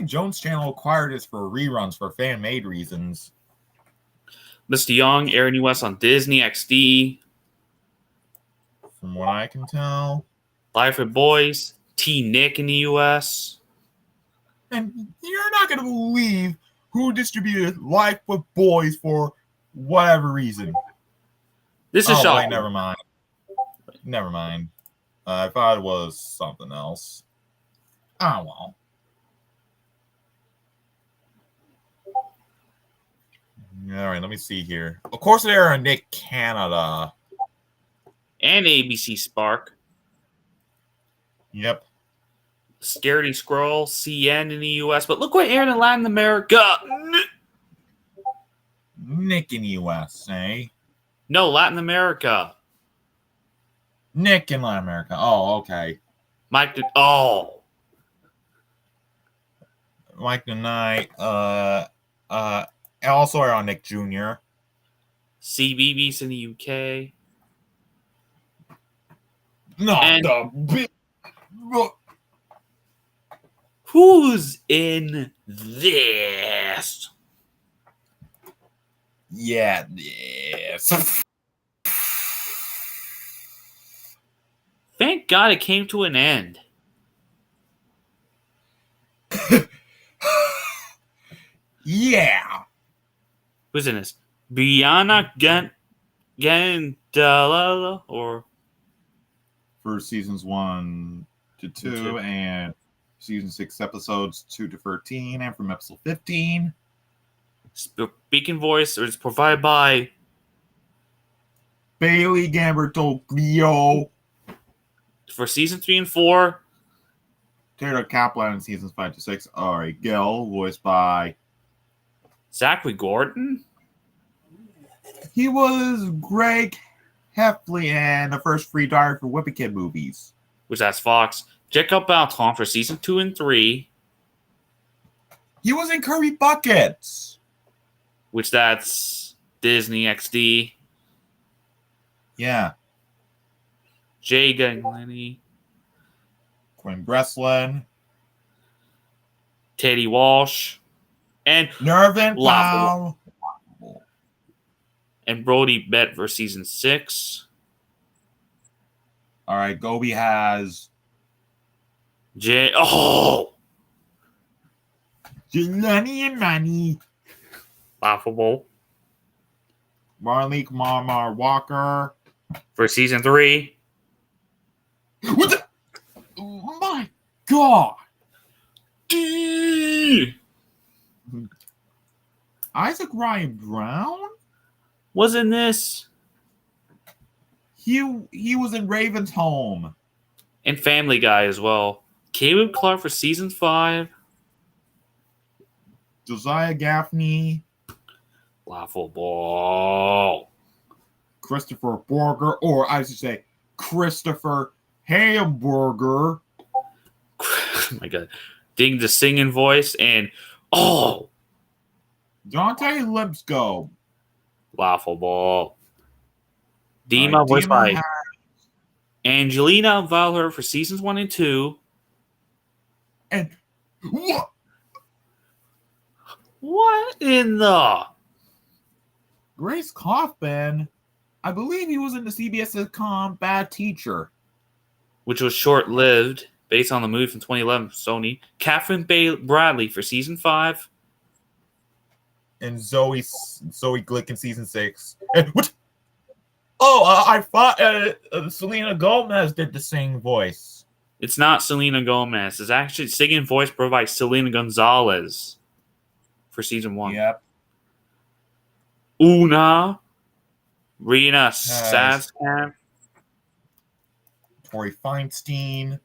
Jones Channel acquired this for reruns for fan-made reasons. Mr. Young aired in US on Disney XD. From what I can tell. Life with Boys, T-Nick in the US. And you're not going to believe who distributed Life with Boys for whatever reason. This is shocking. Wait, never mind. Never mind. I thought it was something else. Oh, well. All right, let me see here. Of course, they're in Nick Canada. And ABC Spark. Yep. Scaredy Scroll, CN in the US. But look what aired in Latin America. Nick in US, eh? No, Latin America. Nick in Latin America. Oh, okay. Mike the Night. Also are on Nick Jr. CBeebies in the UK. Not And- the big. Who's in this? Yeah, yes. Thank God it came to an end. Yeah. Who's in this? Brianna Gandala or For seasons 1 to 2 Two. and season 6 episodes 2 to 13, and from episode 15. speaking voice, or it's provided by Bailey Gamberto for season 3 and 4. Taylor Kaplan in seasons 5 to 6. Ari Gill, voiced by. Zachary Gordon. He was Greg Heffley in the first Free Diary for Whippy Kid movies. Which that's Fox. Jacob Balton for season 2 and 3. He was in Kirby Buckets. Which that's Disney XD. Yeah. Jay Ganglani. Quinn Breslin. Teddy Walsh. And Nervin Laughable. Powell. and Brody Bett for season 6. All right, Gobi has Jelani Jelani and Manny. Laughable Marley Marmar Walker. for season 3. What the? Oh my God. Isaac Ryan Brown? Wasn't this? He was in Raven's Home. And Family Guy as well. Caleb Clark for season 5. Josiah Gaffney. Laughable. Christopher Borger, or I should say Christopher Hamburger. Oh my God. Ding the singing voice and Dante Lipscomb. laughable. Dima voiced by Dima Angelina Valher for seasons 1 and 2. and what? What in the? Grace Kaufman. I believe he was in the CBS sitcom Bad Teacher. Which was short-lived, based on the movie from 2011 from Sony. Catherine Bradley for season 5. And Zoe Glick in season 6. And what? Oh, I thought Selena Gomez did the same voice. It's not Selena Gomez. It's actually singing voice provided by Selena Gonzalez for season 1. Yep. Una, Rena Saskamp, Tori Feinstein,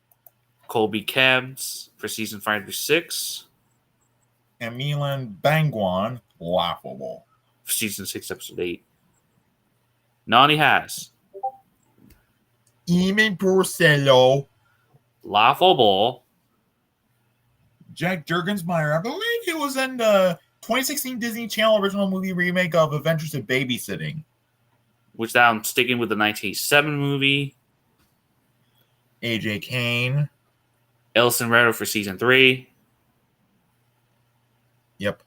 Colby Kebs for season 5 through 6. and Milan Bangwan, laughable. For season 6, episode 8. Nani has Eamon Porcello, laughable. Jack Jurgensmeyer. I believe he was in the 2016 Disney Channel original movie remake of Adventures of Babysitting. Which now I'm sticking with the 1987 movie. AJ Kane. Elson Redo for season 3. Yep.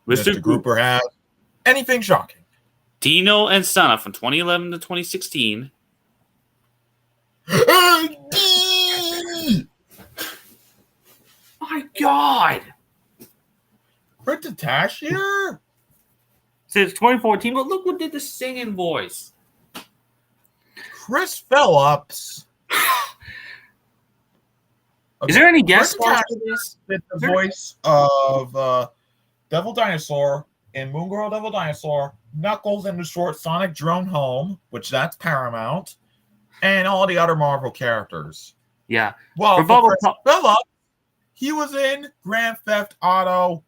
Mr. Grouper has anything shocking. Dino and Sana from 2011 to 2016. My God! Rick Tashier? Since 2014, but look what did the singing voice. Chris Phillips. Is there any guest Rick stars for this? Did the voice of Devil Dinosaur in Moon Girl Devil Dinosaur, Knuckles in the short Sonic Drone Home, which that's Paramount, and all the other Marvel characters. Yeah. Well, For for Bubble Chris Phillips, he was in Grand Theft Auto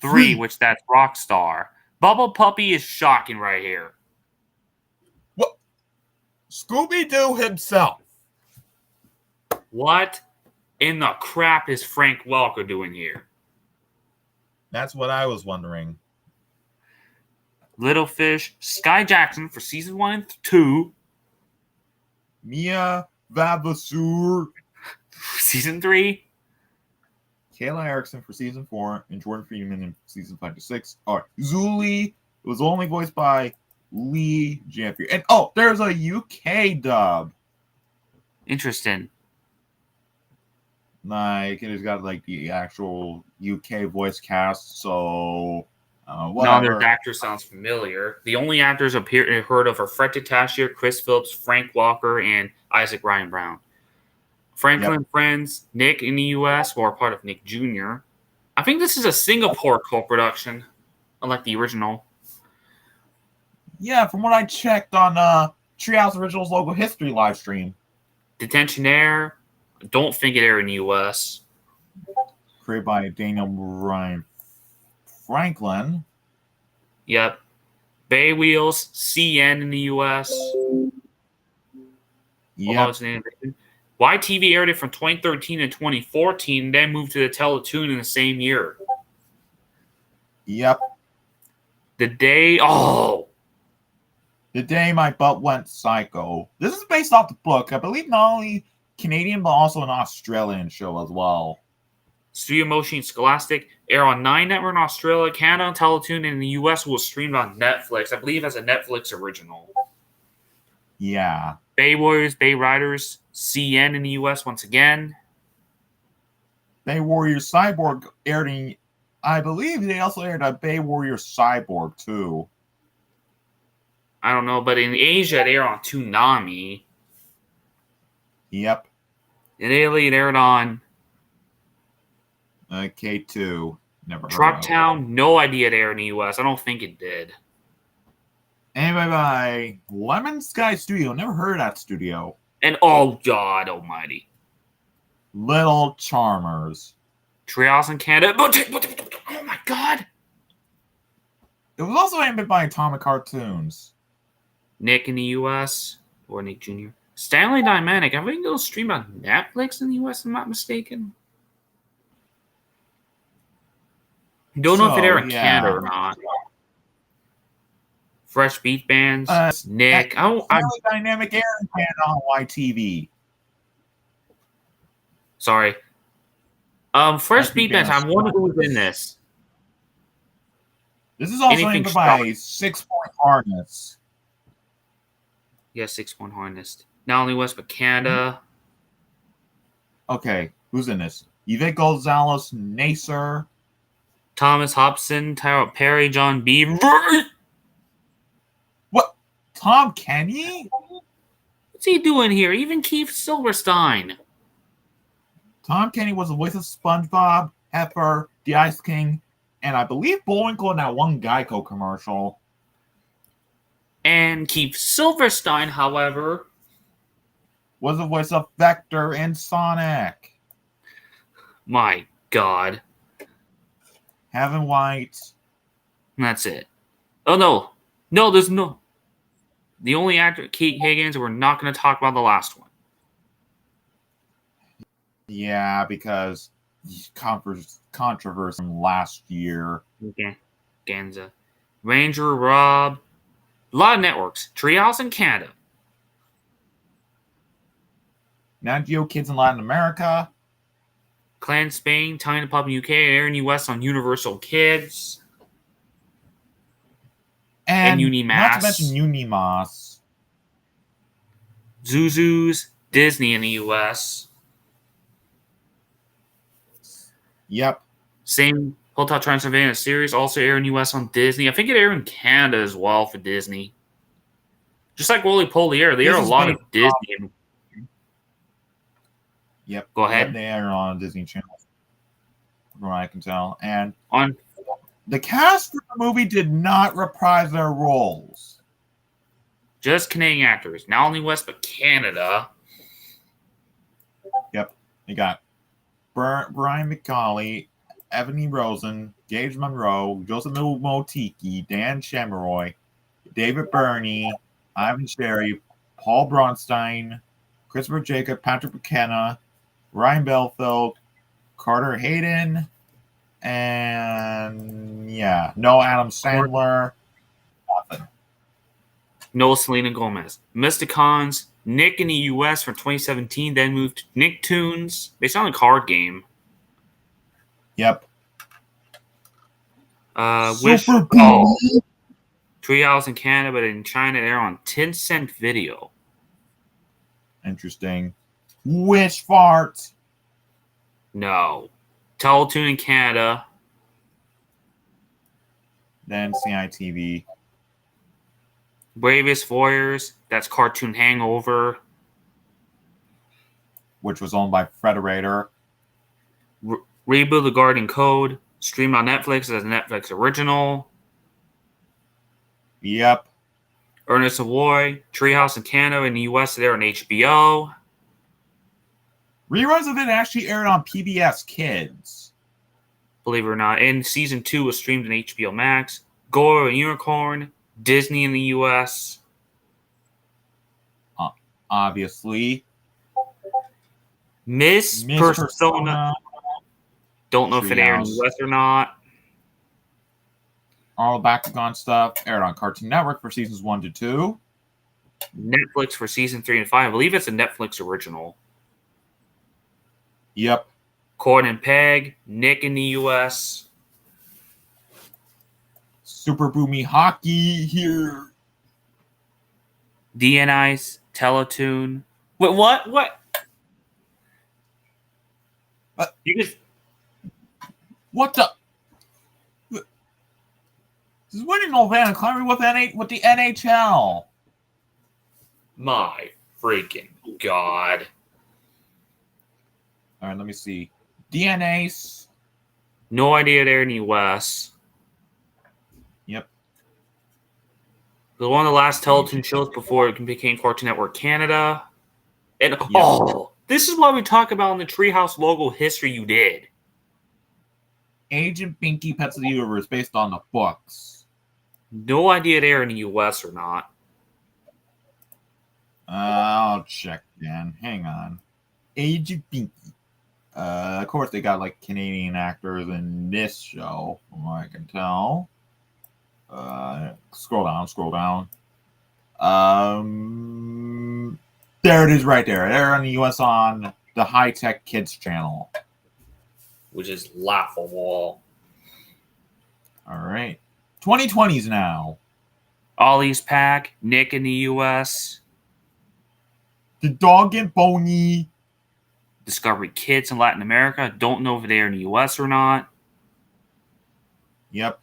3, which that's Rockstar. Bubble Puppy is shocking right here. What? Scooby-Doo himself. What in the crap is Frank Welker doing here? That's what I was wondering. Little Fish, Sky Jackson for season 1 and 2. Mia Vavasour, Season 3. Kayla Erickson for season 4, and Jordan Friedman in season 5 to 6. All right, Zuli was only voiced by Lee Jeffrey. And there's a UK dub. Interesting. Like it has got like the actual UK voice cast. So None whatever. of their actor sounds familiar. The only actors heard of are Fred Tashier, Chris Phillips, Frank Walker, and Isaac Ryan Brown. Franklin Friends, Nick in the U.S., who are part of Nick Jr. I think this is a Singapore co-production, unlike the original. Yeah, from what I checked on Treehouse Originals local history live stream. Detention Air, I don't think it aired in the U.S. Created by Daniel Ryan Franklin. Yep. Bay Wheels, CN in the U.S. Yeah. YTV aired it from 2013 and 2014, then moved to the Teletoon in the same year. Yep. The day My Butt Went Psycho. This is based off the book. I believe not only Canadian, but also an Australian show as well. Studio Motion Scholastic aired on 9 Network in Australia, Canada, and Teletoon, and in the U.S. was streamed on Netflix. I believe as a Netflix original. Yeah. Bay Warriors, Bay Riders, CN in the U.S. once again. Bay Warrior Cyborg aired in, I believe they also aired a Bay Warrior Cyborg too. I don't know, but in Asia it aired on Toonami. Yep. In Italy it aired on K2. Never heard of Trucktown. No idea it aired in the U.S. I don't think it did. Anyway, by Lemon Sky Studio. Never heard of that studio. And oh God almighty. Little Charmers. Treehouse in Canada. Oh my God. It was also animated by Atomic Cartoons. Nick in the U.S. or Nick Jr. Stanley Dynamic. I think it'll stream on Netflix in the U.S. if I'm not mistaken. Don't know if it aired in Canada or not. Fresh Beat Bands. Nick. I'm Dynamic Aaron Pan on YTV. sorry. Fresh Beat Bands. I wonder who was in this. This is also Anything named by 6 Point Harness. Yeah, 6 Point Harnessed. Not only West, but Canada. Okay, who's in this? Yvette Gonzalez, Nacer. Thomas Hobson, Tyrell Perry, John B. What? Tom Kenny? What's he doing here? Even Keith Silverstein. Tom Kenny was the voice of SpongeBob, Heifer, The Ice King, and I believe Bullwinkle in that one Geico commercial. And Keith Silverstein, however, was the voice of Vector and Sonic. My God. Heaven White. That's it. Oh, no. No, there's no. The only actor, Kate Higgins, we're not going to talk about the last one. Yeah, because controversy from last year. Okay. Ganza. Ranger Rob. A lot of networks. Treehouse in Canada. Nat Geo Kids in Latin America. Clan Spain, Tiny Pop in UK, Aaron US on Universal Kids. And Unimass. Not to mention Unimass. Zuzu's, Disney in the US. Yep. Same Hotel Transylvania series, also airing US on Disney. I think it aired in Canada as well for Disney. Just like Roly Poly Air, they air a lot of Disney. Yep. Go ahead. Yep, they air on Disney Channel, from what I can tell. And on the cast for the movie did not reprise their roles. Just Canadian actors, not only West but Canada. Yep. They got Brian McCauley, Ebony Rosen, Gage Monroe, Joseph Motiki, Dan Shemeroy, David Burney, Ivan Sherry, Paul Bronstein, Christopher Jacob, Patrick McKenna, Ryan Belfield, Carter Hayden, and yeah, no Adam Sandler. Nothing. No Selena Gomez. Mysticons, Nick in the US from 2017, then moved to Nicktoons, based on a card game. Yep. Wish Ball. Treehouse in Canada, but in China they're on 10-cent video. Interesting. Wish Fart. No. Teletoon in Canada. Then CITV. Bravest Warriors. That's Cartoon Hangover. Which was owned by Frederator. Rebuild the Garden Code. Streamed on Netflix as a Netflix original. Yep. Ernest Savoy. Treehouse in Canada. In the US, they're on HBO. Reruns of it actually aired on PBS Kids. Believe it or not. And season 2 was streamed on HBO Max. Gore and Unicorn. Disney in the US. Obviously. Miss Persona. Don't know if it aired in the US or not. All the Bakugan stuff aired on Cartoon Network for seasons 1 to 2. Netflix for season 3 and 5. I believe it's a Netflix original. Yep. Cord and Peg, Nick in the US. Super Boomy Hockey here. DNI's, Teletoon. Wait, what? What? You just... What the? This is winning Novana climbing with the NHL. My freaking God. All right, let me see. DNA's. No idea they're in the US. Yep. It was one of the last Teletoon shows before it became Cartoon Network Canada. And oh, this is what we talk about in the Treehouse logo history you did. Agent Binky Pets of the Universe based on the books. No idea they're in the US or not. I'll check then. Hang on. Agent Binky. Of course, they got like Canadian actors in this show, from what I can tell. Scroll down. There it is right there. They're on the US on the High Tech Kids channel. Which is laughable. All right. 2020s now. Ollie's Pack, Nick in the US, The Dog and Pony. Discovery Kids in Latin America. Don't know if they're in the US or not. Yep.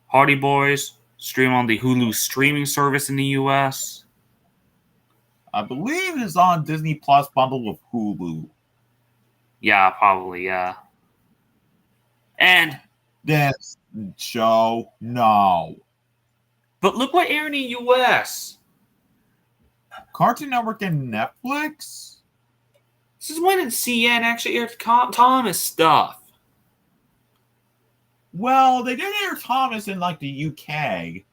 Hardy Boys, stream on the Hulu streaming service in the US. I believe it's on Disney Plus bundled with Hulu. Yeah, probably, yeah. And, This show, no. but look what aired in the US. Cartoon Network and Netflix? This is when CN actually aired Thomas stuff. Well, they did air Thomas in like the UK.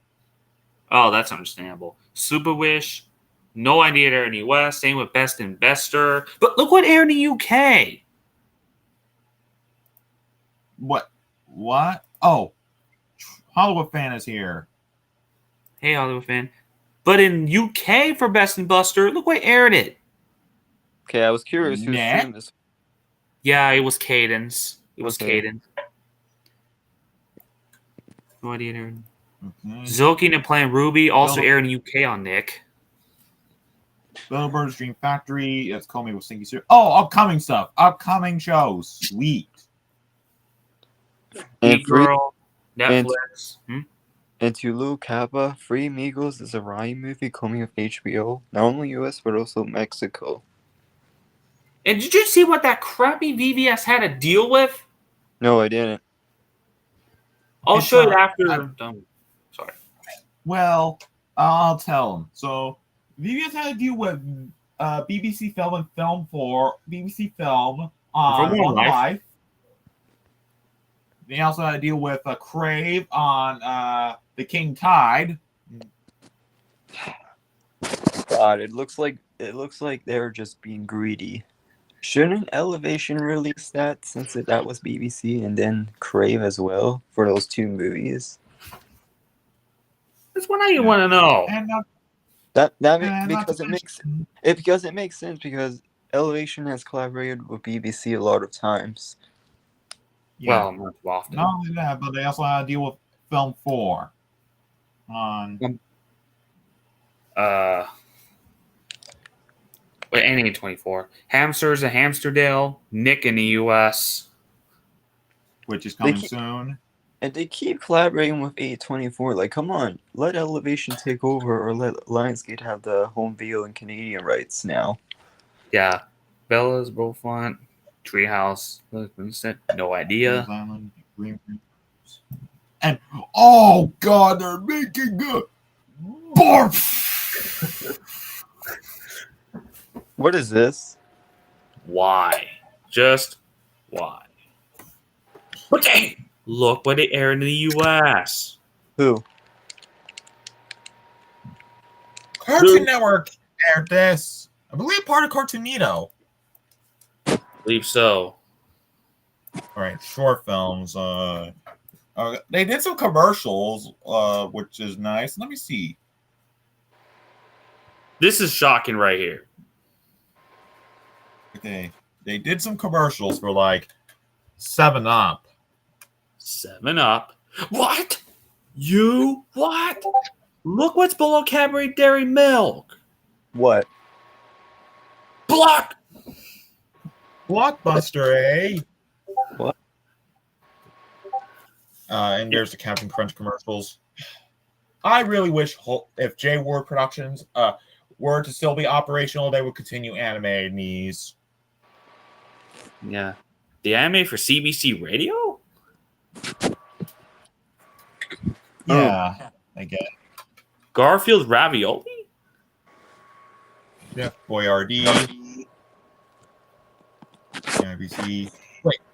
Oh, that's understandable. Super Wish, no idea they're in the US. Same with Best Investor. But look what aired in the UK. What? Oh, Hollywood Fan is here. Hey, Hollywood fan. But in UK for Best and Buster, look what aired it. Okay, I was curious who Nick? streamed this. Yeah, it was Cadence. It was Okay. Cadence. No idea. Aired. Okay. Zilking and Playing Ruby also Well- aired in UK on Nick. Little Bird's Dream Factory. It's Call Me with Stinky Syrup. Oh, upcoming stuff. Upcoming shows. Sweet. And free, Girl, Netflix. and Tulu Kappa, Free Amigos is a Ryan movie coming of HBO, not only US but also Mexico. And did you see what that crappy VVS had to deal with? No, I didn't. I'll It's, show you uh, after. I- Sorry. Well, I'll tell them. So, VBS had to deal with BBC Film and Film for BBC Film on For One One Life. Life. They also had to deal with Crave on The King Tide. God, it looks like they're just being greedy. Shouldn't Elevation release that since that was BBC and then Crave as well for those two movies? That's what I want to know. And Because it makes sense because Elevation has collaborated with BBC a lot of times. Well, not too often. not only that, but they also had to deal with Film 4 on Anything 24. Hamsters and Hamsterdale, Nick in the US. which is coming keep- soon. And they keep collaborating with A24. Like, come on, let Elevation take over or let Lionsgate have the home video and Canadian rights now. Yeah. Bella's, Brofont, Treehouse, no idea. Island, Green Rooms. And oh god, they're making a barf. What is this? Why? Just why? Okay. Look what it aired in the US. Who? Cartoon Network aired this. I believe part of Cartoonito. I believe so. All right, short films. They did some commercials, which is nice. Let me see. This is shocking right here. Okay, they did some commercials for like 7-Up. 7-Up. What? You? What? Look what's below Cadbury Dairy Milk. What? Block. Blockbuster, eh? What? And there's the Captain Crunch commercials. I really wish if J Ward Productions were to still be operational, they would continue animating these. Yeah. The anime for CBC Radio? Yeah, I get it. Garfield Ravioli? Jeff Boyardee. NBC.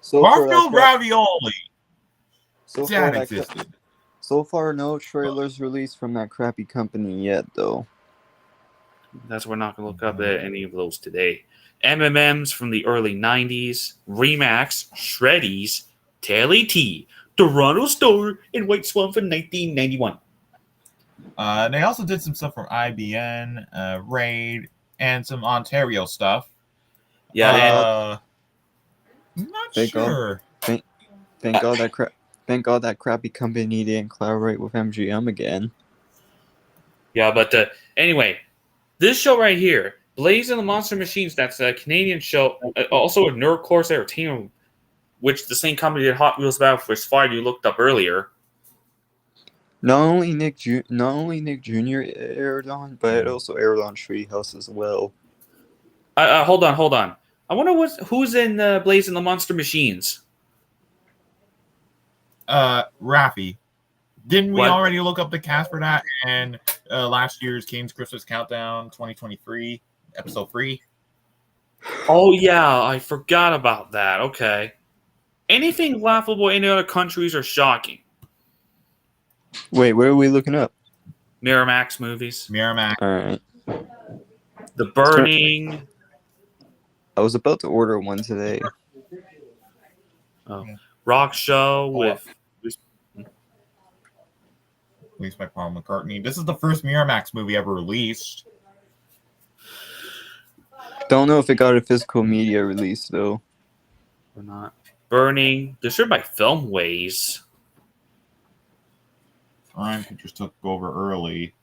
So far, Garfield Ravioli. so far, That existed. so far, no trailers released from that crappy company yet, though. That's we're not going to look up at any of those today. MMMs from the early 90s, Remax, Shreddies, Telly T, Toronto Store, and White Swan from 1991. They also did some stuff from IBN, Raid, and some Ontario stuff. Yeah, I'm not Thank God. sure. Thank God that crappy company didn't collaborate with MGM again. but anyway, this show right here, Blaze and the Monster Machines, that's a Canadian show, also a Nerd Course Entertainment, which the same company did Hot Wheels Battle for Fire you looked up earlier. Not only Nick Jr. aired on, but it also aired on Treehouse as well. Hold on. I wonder who's in Blaze and the Monster Machines. Rafi. Didn't we What? already look up the cast for that and last year's King's Christmas Countdown 2023, episode 3? Oh yeah, I forgot about that. Okay. Anything laughable in other countries or shocking? Wait, where are we looking up? Miramax movies. Miramax. All right. The Burning. I was about to order one today. Rock Show with. Released by Paul McCartney. This is the first Miramax movie ever released. Don't know if it got a physical media release though. Or not. Burning. Distributed by Filmways. Orion Pictures took over early.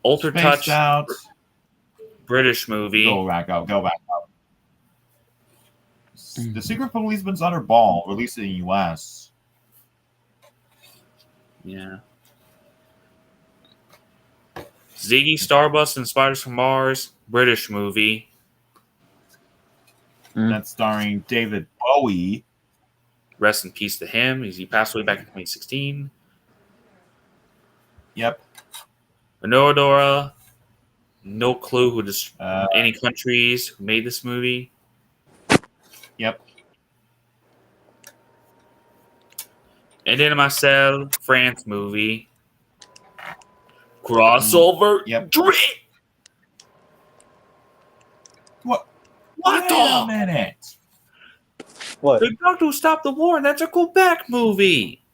Alter Spaced Touch. Out. British movie. Go back up. The Secret Policeman's Under Ball, released in the U.S. Yeah. Ziggy Stardust and Spiders from Mars. British movie. That's starring David Bowie. Rest in peace to him. He passed away back in 2016. Yep. Anodora. No clue who any countries who made this movie. Yep. And then Marcel, France movie. Crossover. Yep. Drip. What? What Wait the? a minute. What? The Doctor Who Stopped the War. That's a Quebec movie.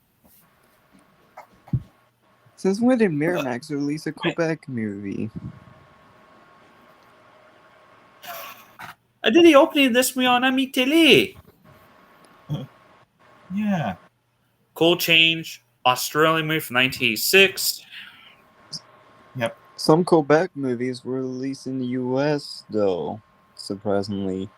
Since when did Miramax release a Quebec movie? I did the opening of this movie on Ami Télé. Yeah. Cold Change. Australian movie from 1986. Some Quebec movies were released in the US though, surprisingly.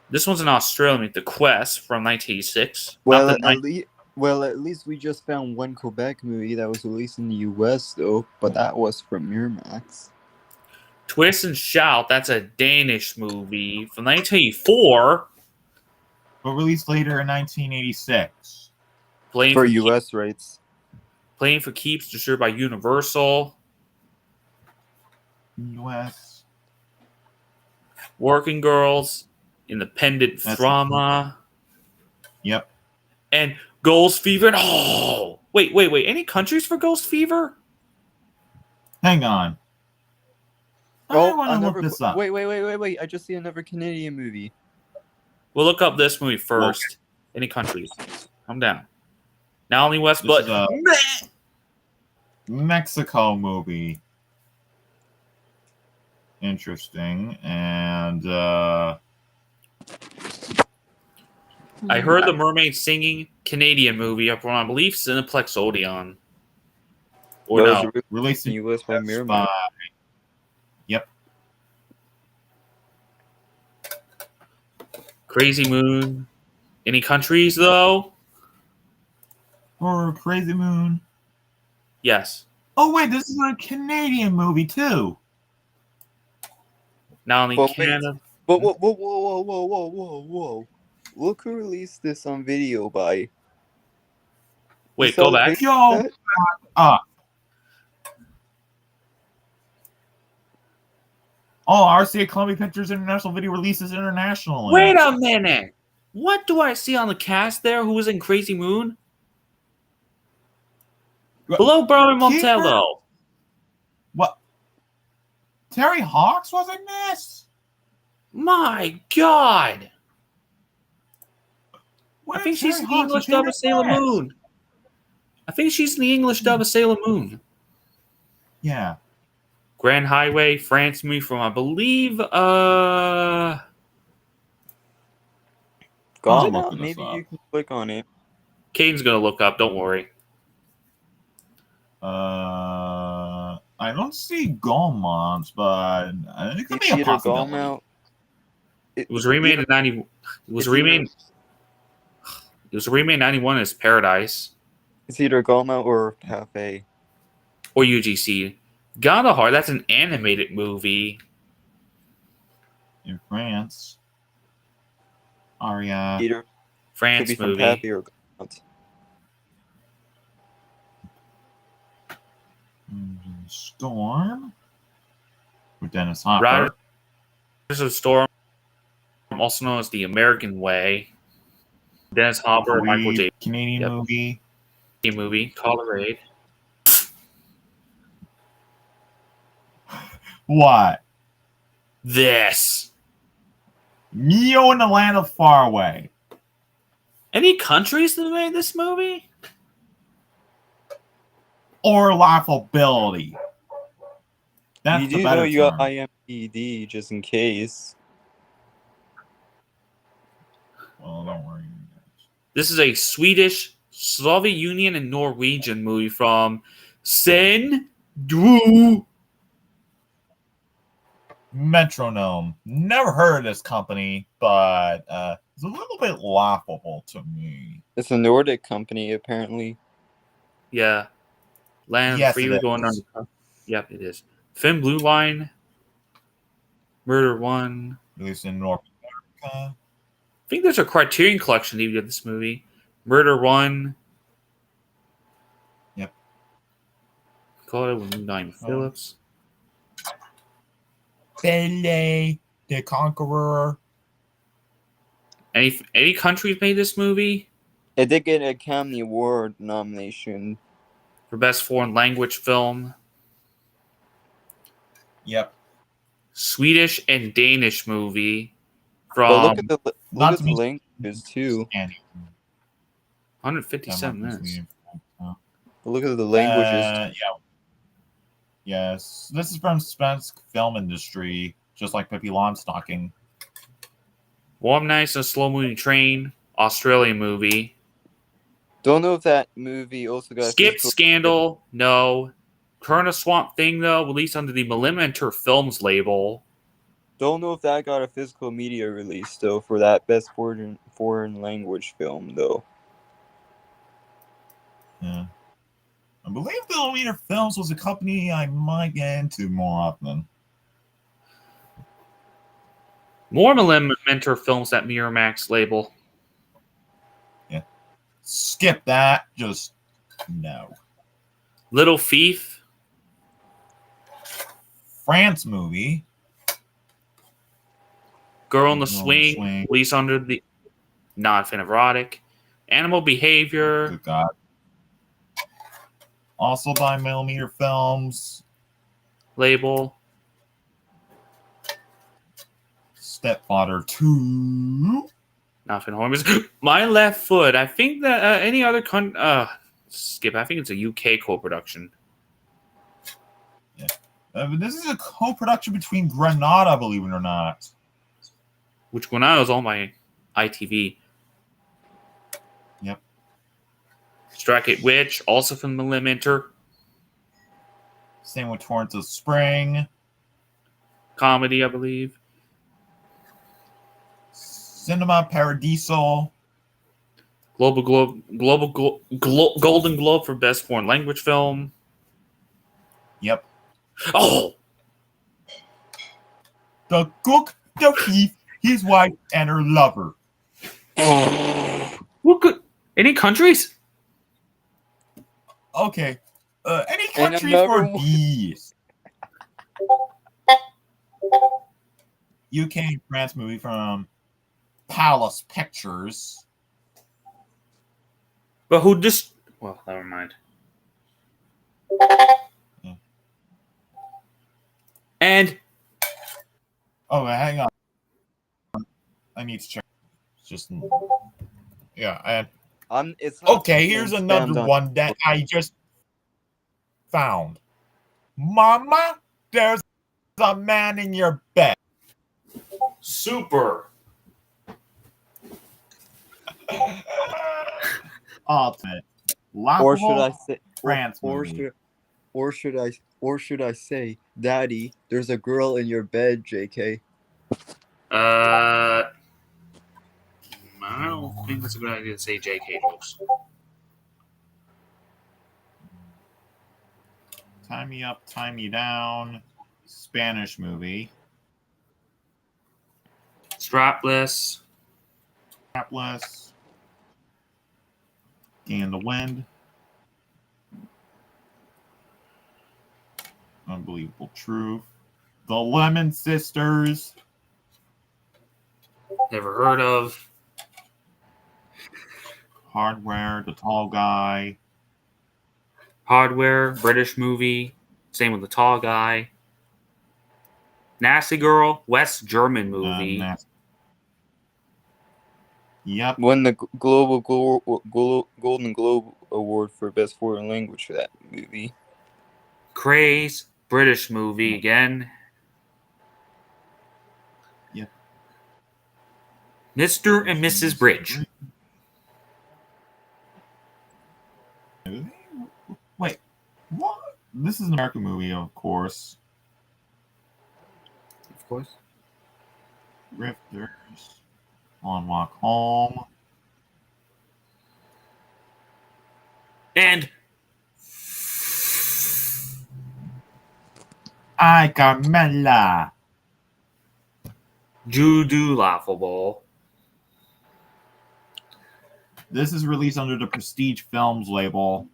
This one's an Australian movie, The Quest from 1986. Well, Not the at least we just found one Quebec movie that was released in the US though, but that was from Miramax. Twist and Shout. That's a Danish movie from 1984. But released later in 1986. Playing For for US rights. Playing for Keeps, distributed by Universal. U.S. Working Girls. Independent That's- drama. Yep. And Ghost Fever. Oh! Wait. Any countries for Ghost Fever? Hang on. I want to look another- this up. Wait. I just see another Canadian movie. We'll look up this movie first. Any countries. Calm down. Not only West, This but... is Mexico movie. Interesting. And I heard the mermaid singing Canadian movie up on, I believe, Cineplex Odeon. Or That no. was released in US by US Miramax. by- Yep. Crazy Moon. Any countries, though? Or Crazy Moon. Yes. Oh wait, this is a Canadian movie too. Not only Well, wait. Canada. But whoa. Look who released this on video by. Wait, You go saw the back. picture Yo, of that? Oh, RCA Columbia Pictures International Video releases internationally. Wait a minute. What do I see on the cast there? Who was in Crazy Moon? Below Brian Montello. What? Terry Hawks was in this? My God. Where I think did she's Terry the Hawks English appear dub in of Sailor this? Moon. I think she's in the English dub of Sailor Moon. Yeah. Grand Highway, France movie from, I believe, Got I'm it? looking this Maybe up. you can click on it. Caden's gonna look up, don't worry. I don't see Gaumont, but it could It's be a either possibility. Gaumont. It was remade in 90. It was remade. It was remade in 91 as Paradise It's either Gaumont or Cafe. or UGC. God of Heart, that's an animated movie. In France. Aria. Either could France be from movie. Cafe or Gaumont. Storm. With Dennis Hopper. Riders of the Storm, also known as The American Way. Dennis Hopper, and Michael J. Canadian Yep. movie. Colorade. What? This. Neo in the Land of Faraway. Any countries that made this movie? Or Laughability. That's You the do better know you term. got IMDb just in case. Well, don't worry. This is a Swedish, Soviet Union, and Norwegian movie from Sendru. Metronome. Never heard of this company, but it's a little bit laughable to me. It's a Nordic company, apparently. Yeah. Land Yes, Free it going is. on. Yep, it is. Thin Blue Line. Murder One. Released in North America. I think there's a Criterion Collection DVD of this movie. Murder One. Yep. Call it with Diamond Phillips. Pele, the Conqueror. Any countries made this movie? It did get an Academy Award nomination. For Best Foreign Language Film. Yep. Swedish and Danish movie. But From look at the not to be- languages too. And 157 minutes. But look at the languages. Yeah. Yes. This is from Svensk film industry, just like Pippi Longstocking. Warm Nights on a Slow Moving Train. Australian movie. Don't know if that movie also got a Skip physical- Scandal. No. Current Swamp Thing, though, released under the Millimeter Films label. Don't know if that got a physical media release though for that best foreign language film though. Yeah. I believe Millimeter Films was a company I might get into more often. More Millimeter Films at Miramax label. Skip that. Just no. Little Thief. France movie. Girl on the Girl on the Swing. Swing. Released under the Not a Fan of Erotic. Animal Behavior. Good God. Also by Millimeter Films. Label. Stepfather 2. Not a Fan of Horror Movies. My Left Foot. I think that any other Skip. I think it's a UK co-production. But this is a co-production between Granada, believe it or not. Which when I was on my ITV. Yep. Strike It Witch, also from Millimeter. Same with Torrents of Spring. Comedy, I believe. Cinema Paradiso. Golden Globe for Best Foreign Language Film. Yep. Oh! The Cook, the Thief, his wife, and her lover. What good? Any countries? Okay. Any And country another for one. these? UK and France movie from Palace Pictures. But who just... Well, never mind. Yeah. And Oh, hang on. I need to check. It's just... Yeah, It's not Okay, being here's spammed another on- one that I just found. Mama, there's a man in your bed. Super. Ultimate. Or should I Laughable say, France or movie. should I say, Daddy, there's a girl in your bed, JK. I don't think that's a good idea to say JK, folks. Tie Me Up, Tie Me Down. Spanish movie. Strapless. Strapless. King in the Wind. Unbelievable Truth. The Lemon Sisters. Never heard of. Hardware. The Tall Guy. Hardware. British movie. Same with the tall guy. Nasty Girl. West German movie. Yep. Won the Golden Globe Award for Best Foreign Language for that movie. Craze. British movie again. Yep. Mr. and Mrs. Bridge. Wait, what? This is an American movie, of course. Of course. Rifters. On Walk Home. And I Carmella. Judo Laughable. This is released under the Prestige Films label.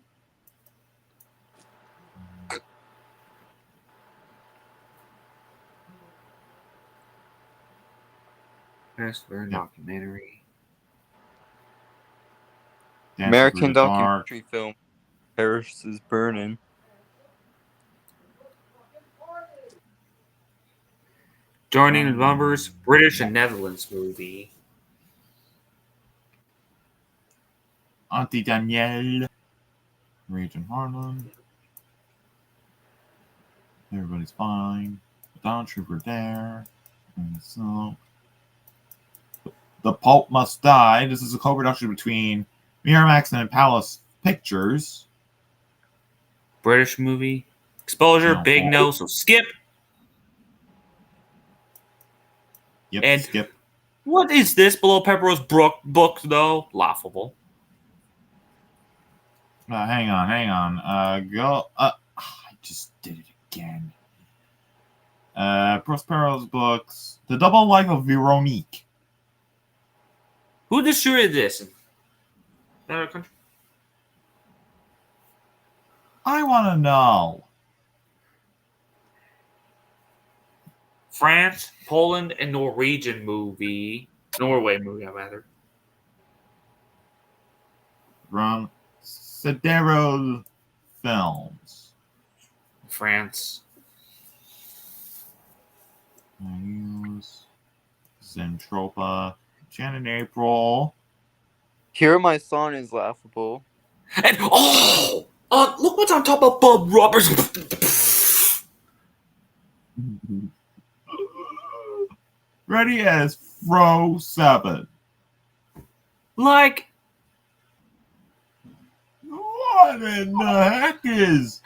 Wrestler documentary. Dancing American Through the Dark. documentary film, Paris is Burning. Joining the Numbers. British and Netherlands movie. Auntie Danielle. Region Harlem. Everybody's Fine. Don Trooper Dare. And so, The Pulp Must Die. This is a co-production between Miramax and Palace Pictures. British movie. Exposure. No. Big No. So skip. Yep, And- skip. What is this? Below Pepper's book, though? Laughable. Hang on. Go. I just did it again. Prospero's books. The Double Life of Veronique. Who distributed this? Another country? I want to know. France, Poland, and Norwegian movie. Norway movie, rather. From Sedero Films. France. News. Zentropa. Shannon April. Here My Son is laughable. And look what's on top of Bob Roberts. Ready as Fro 7. Like, What in the heck is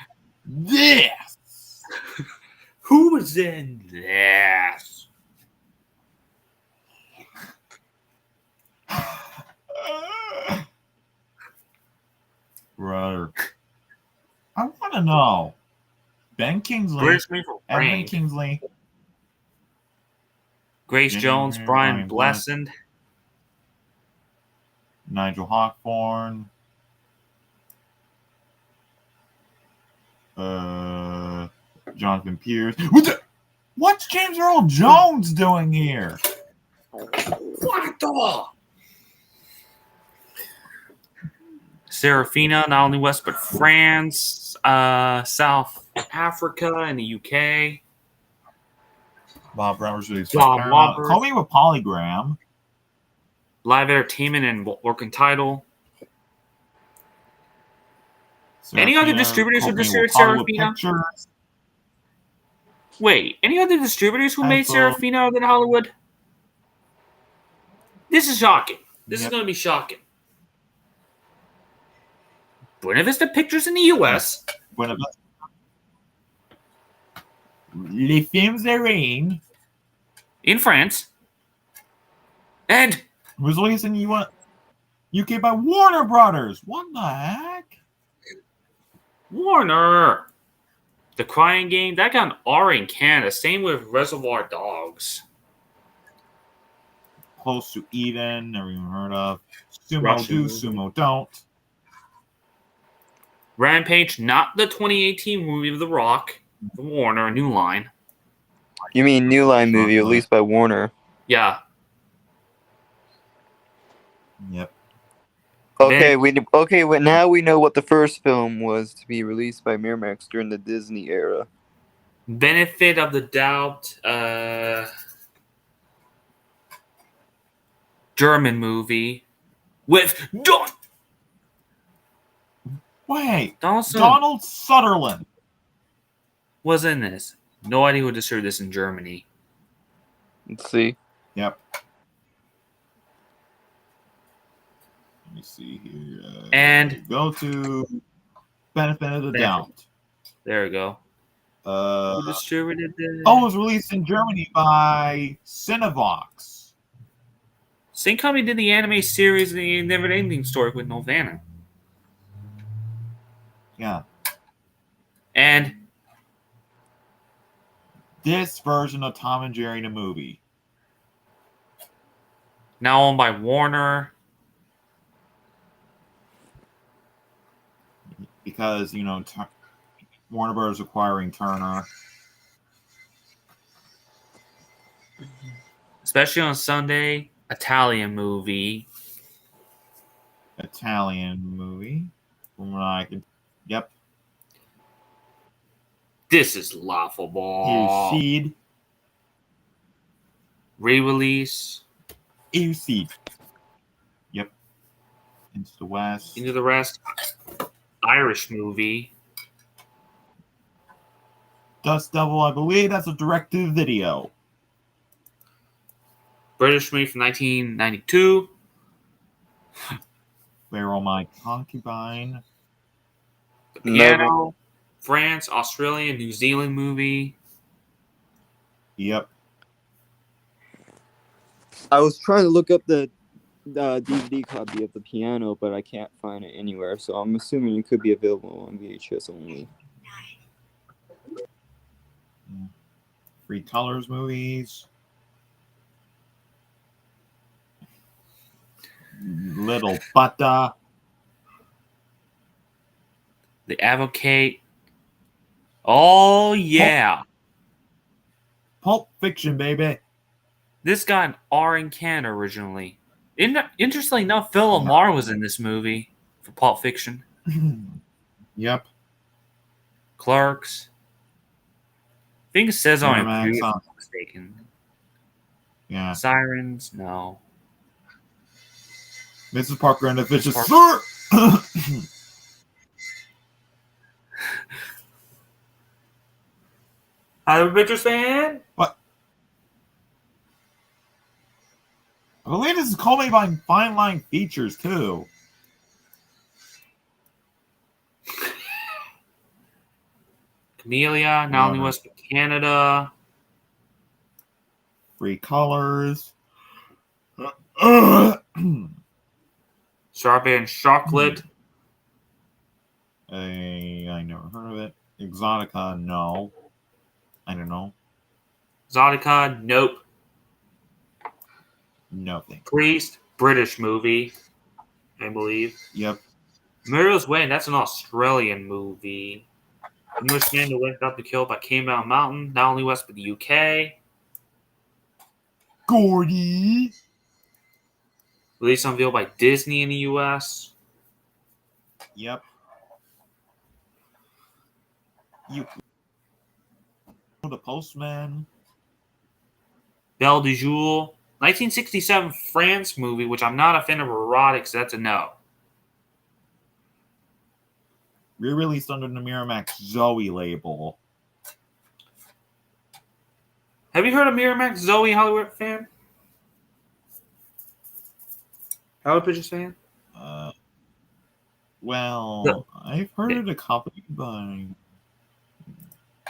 this? who was in this? Brother. I want to know. Ben Kingsley. British movie for Edmund Frank. Kingsley. Grace Jenny Jones, Mary, Brian Brian Blessed. Nigel Hawthorne. Jonathan Pierce. What's James Earl Jones doing here? What the? Serafina, not only West but France, South Africa, and the UK. Bob Roberts released Bob Roberts. Call Me with Polygram. Live entertainment and working title. Any other Serafina distributors who cooperating with distributed Hollywood Serafina? Pictures. Wait, any other distributors who made Hasbro. Serafina other than Hollywood? This is shocking. This is Yep. going to be shocking. Buena Vista Pictures in the U.S. Buena Vista. Les Films Arène in France, and was released in the UK by Warner Brothers. What the heck? Warner. The Crying Game, that got an R in Canada. Same with Reservoir Dogs. Close to Eden, never even heard of. Sumo Russian do, movie. Sumo don't. Rampage, not the 2018 movie of The Rock. The Warner, a new line. You mean New Line movie, Chocolate. released by Warner? Yeah. Yep. Okay, now we know what the first film was to be released by Miramax during the Disney era. Benefit of the Doubt, German movie with Wait, Donaldson Donald Sutherland. was in this. No idea who distributed this in Germany. Let's see. Yep. Let me see here. And go to Benefit of the Doubt. there we go. Who distributed this? It was released in Germany by Cinevox. Same company did the anime series The Never Ending Story with Nelvana. Yeah. And This version of Tom and Jerry the movie. now owned by Warner. Because, Warner Bros. Acquiring Turner. Especially on Sunday, Italian movie. Italian movie. From what I can. Yep. This is laughable. Here's Seed. Re-release. Here's Seed. Yep. Into the West. Into the Rest. Irish movie. Dust Devil, I believe that's a direct-to-video. British movie from 1992. Pharaoh My Concubine. The Piano. France, Australia, New Zealand movie. Yep. I was trying to look up the DVD copy of The Piano, but I can't find it anywhere, so I'm assuming it could be available on VHS only. Free Colors movies. Little Butter. The Advocate. Oh, yeah. Pulp Fiction, baby. This got an R in Canada originally. Interestingly enough, Phil Lamar was in this movie for Pulp Fiction. Yep. Clerks. I think it says on it, Miramax, if I'm not mistaken. Yeah. Sirens, no. Mrs. Parker and the Vicious Parker. Sir. I'm a Pictures fan. What? I believe this is called me by Fine Line Features too. Camellia, now only West Canada. Free Colors. Strawberry and Chocolate. I never heard of it. Exotica, no. I don't know. Exotica, nope. Nothing. Priest, British movie, I believe. Yep. Muriel's Way, that's an Australian movie. Englishman who went up to kill by Campbell Mountain, not only West but the UK. Gordy. Released on video by Disney in the US. Yep. You. The Postman. Belle de Jour. 1967 France movie, which I'm not a fan of erotic, so that's a no. re-released under the Miramax Zoe label. Have you heard of Miramax Zoe, Hollywood fan? Hollywood Pictures fan? Well, I've heard it accompanied by.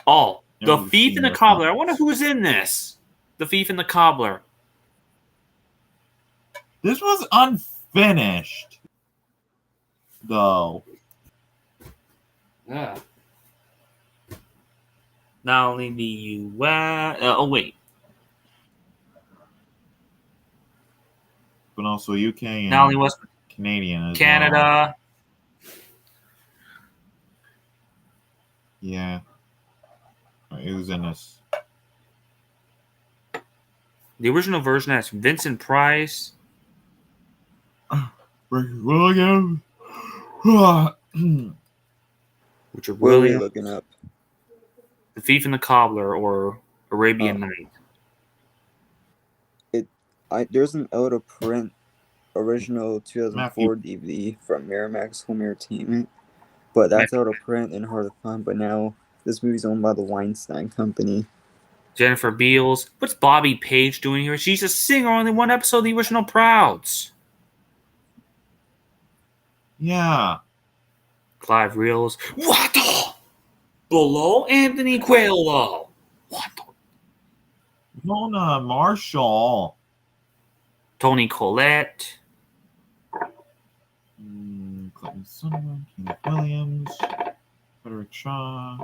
Oh, The Never Thief seen and the their Cobbler. I comics. wonder who's in this. The Thief and the Cobbler. This was unfinished, though. Yeah. Not only the U.S. Oh, wait. But also UK and Not only West Canadian as well. Canada. Yeah. Who's in this? The original version has Vincent Price. William. Richard What are we Williams. looking up? The Thief and the Cobbler or Arabian Oh. Night. There's an out of print original 2004 DVD from Miramax Home Entertainment, but that's out of print and hard to find. But now this movie's owned by the Weinstein Company. Jennifer Beals. What's Bobby Page doing here? She's a singer on the one episode of the original Prouds. Yeah. Clive Reels. What the? Below Anthony Quayle. What the? Mona Marshall. Tony Collette. Clinton Sunderland, Kenneth Williams, Frederick Shaw,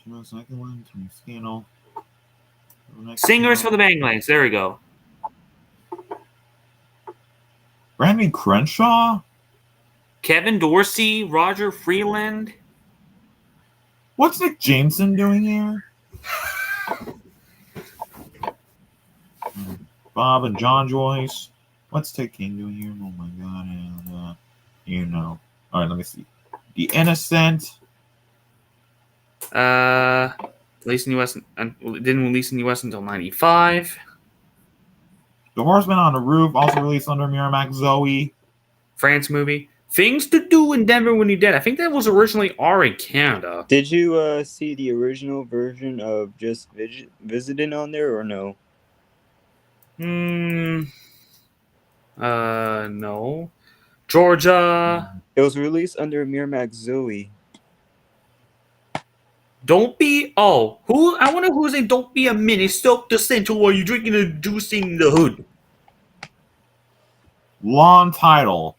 Jonas Ekelund, Tony Scannell. Singers for the Banglanes. There we go. Brandon Crenshaw? Kevin Dorsey. Roger Freeland. What's Nick Jameson doing here? Bob and John Joyce. What's Ted King doing here? Oh my god. And, All right, let me see. The Innocent. Released in the US. Didn't release in the US until '95. The Horseman on the Roof, also released under Miramax Zoe. France movie. Things to Do in Denver When You're Dead. I think that was originally in Canada. Did you see the original version of Just Visiting on there or no? No. Georgia. It was released under Miramax Zoe. Don't be. Oh, who? I wonder who's in Don't Be a Minute. Soak the Central while you're drinking and juicing the hood. Long title.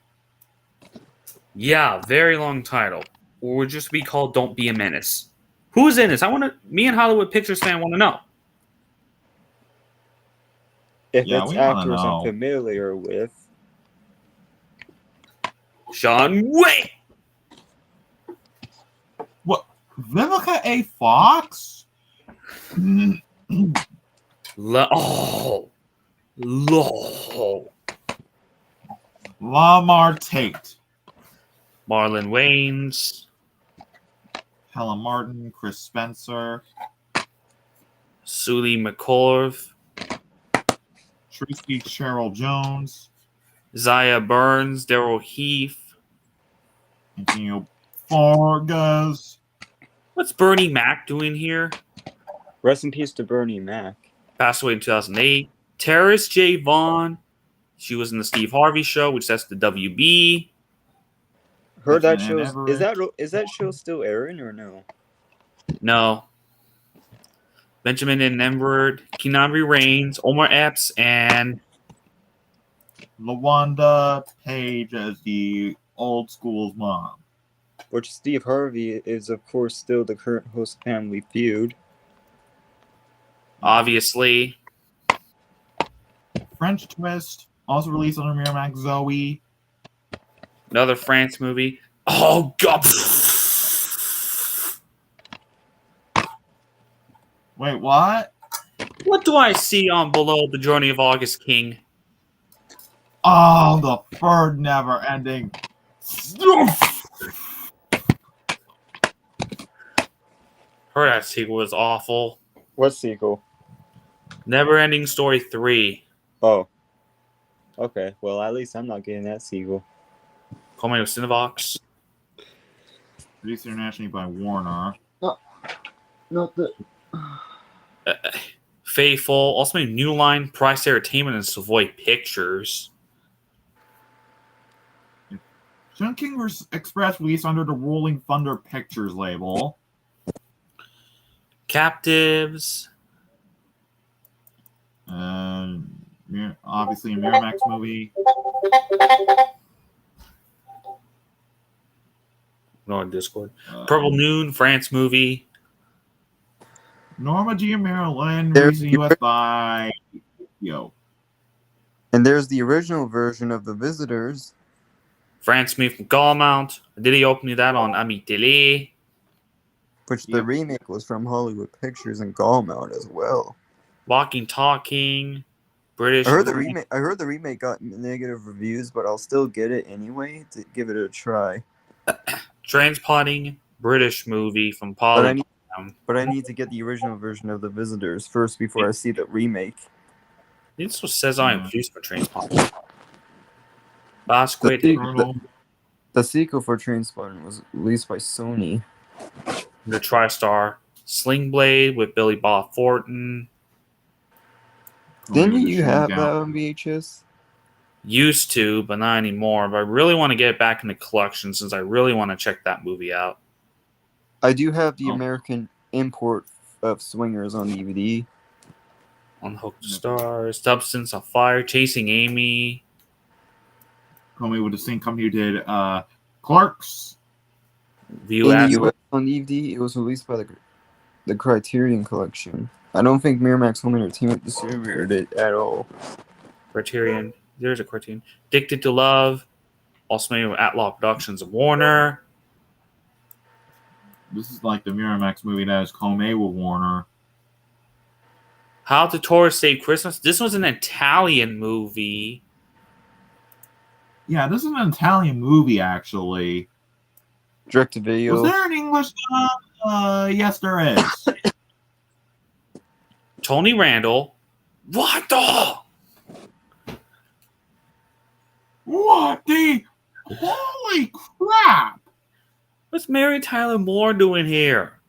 Yeah, very long title. Or would just be called Don't Be a Menace. Who's in this? Me and Hollywood Pictures fan want to know. If Yeah, it's we wanna actors know. I'm familiar with. Sean Wayne. What? Vivica A. Fox? Oh. Lamar Tate. Marlon Wayans. Helen Martin. Chris Spencer. Sully McCorv. Tracy Cheryl Jones. Zaya Burns. Daryl Heath. Antonio Vargas. What's Bernie Mac doing here? Rest in peace to Bernie Mac. Passed away in 2008. Terrace J. Vaughn. She was in the Steve Harvey Show, which that's the WB. Heard that Benjamin show. Everett. Is that show still airing or no? No. Benjamin and Nemrod, Kinamri Reigns, Omar Epps, and LaWanda Page as the old school's mom. Which Steve Harvey is, of course, still the current host of Family Feud. obviously. French Twist, also released under Miramax Zoe. Another France movie. Oh, God. Wait, what? What do I see on below the Journey of August King? Oh, the third never ending. Heard that sequel was awful. What sequel? Never Ending Story 3. Oh. Okay, well, at least I'm not getting that sequel. Call me with Cinevox. Produced internationally by Warner. Not the. Faithful, also made New Line, Price Entertainment, and Savoy Pictures. Chungking Express released under the Rolling Thunder Pictures label. Captives. Obviously a Miramax movie. No, on Discord. Purple Noon, France movie. Norma Jean Maryland, There's released in the US by Yo. And there's the original version of The Visitors. France movie from Gaumont. Did he open that on Ami Télé? Which the remake was from Hollywood Pictures and Gaumont as well. Walking Talking. British. I heard the remake got negative reviews, but I'll still get it anyway to give it a try. Transpotting. British movie from Polygon. But I need to get the original version of The Visitors first before I see the remake. This was says I am produced for Transpotting. Basquet. The sequel for Trainspotting was released by Sony. The TriStar. Sling Blade with Billy Bob Thornton. Didn't you have that on VHS? Used to, but not anymore. But I really want to get it back in the collection since I really want to check that movie out. I do have the American import of Swingers on DVD. Unhooked Stars, Substance on Fire, Chasing Amy. Coming with the same company who did Clerks. View in the US on DVD, it was released by the Criterion Collection. I don't think Miramax Home Entertainment distributed it at all. Criterion. There's a Criterion. Addicted to Love. Also made with Atlaw Productions and Warner. This is like the Miramax movie that is co-made with Warner. How to Tourist Save Christmas. This was an Italian movie. Yeah, this is an Italian movie, actually. Direct to video. Was there an English? Yes, there is. Tony Randall. What the? What the? Holy crap! What's Mary Tyler Moore doing here?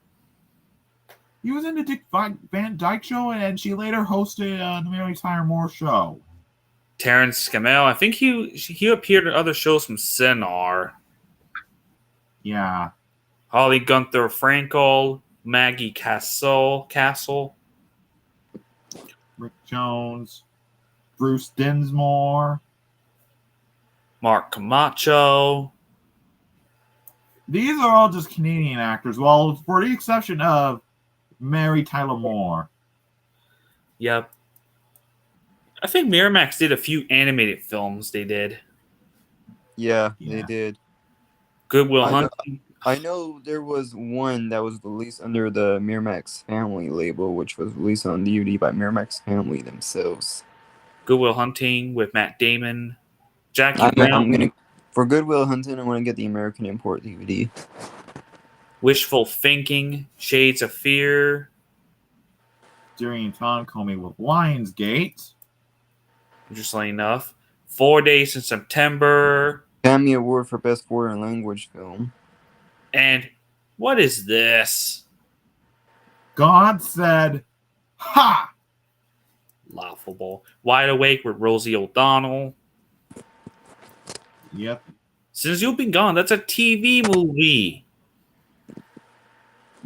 He was in the Dick Van Dyke Show, and she later hosted the Mary Tyler Moore Show. Terrence Scammell. I think he appeared in other shows from Cinar. Yeah. Holly Gunther Frankel. Maggie Castle. Rick Jones. Bruce Dinsmore. Mark Camacho. These are all just Canadian actors, well, for the exception of Mary Tyler Moore. Yep. I think Miramax did a few animated films they did. Yeah, they did. Goodwill Hunting. I know there was one that was released under the Miramax Family label, which was released on DVD by Miramax Family themselves. Goodwill Hunting with Matt Damon. Jackie Brown. For Goodwill Hunting, I want to get the American import DVD. Wishful Thinking. Shades of Fear. During Tom Comey with Lionsgate. Interestingly enough. 4 Days in September. Academy Award for Best Foreign Language Film. And what is this? God said, ha! Laughable. Wide Awake with Rosie O'Donnell. Yep. Since You've Been Gone, that's a TV movie.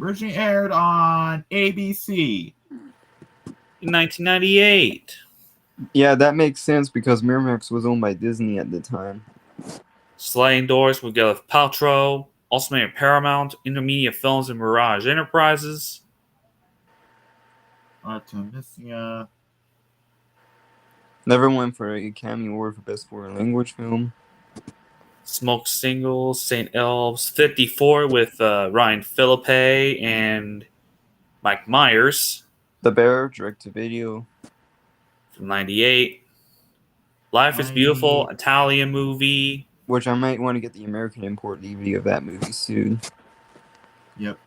Originally aired on ABC. In 1998. Yeah, that makes sense because Miramax was owned by Disney at the time. Sliding Doors with Gwyneth Paltrow. Also made at Paramount, Intermedia Films, and Mirage Enterprises. Artemisia. Never won for a Academy Award for Best Foreign Language Film. Smoke Singles, St. Elves, 54 with Ryan Philippe and Mike Myers. The Bear, direct to video. From 98. Life is Beautiful, Italian movie. Which I might want to get the American import DVD of that movie soon. Yep.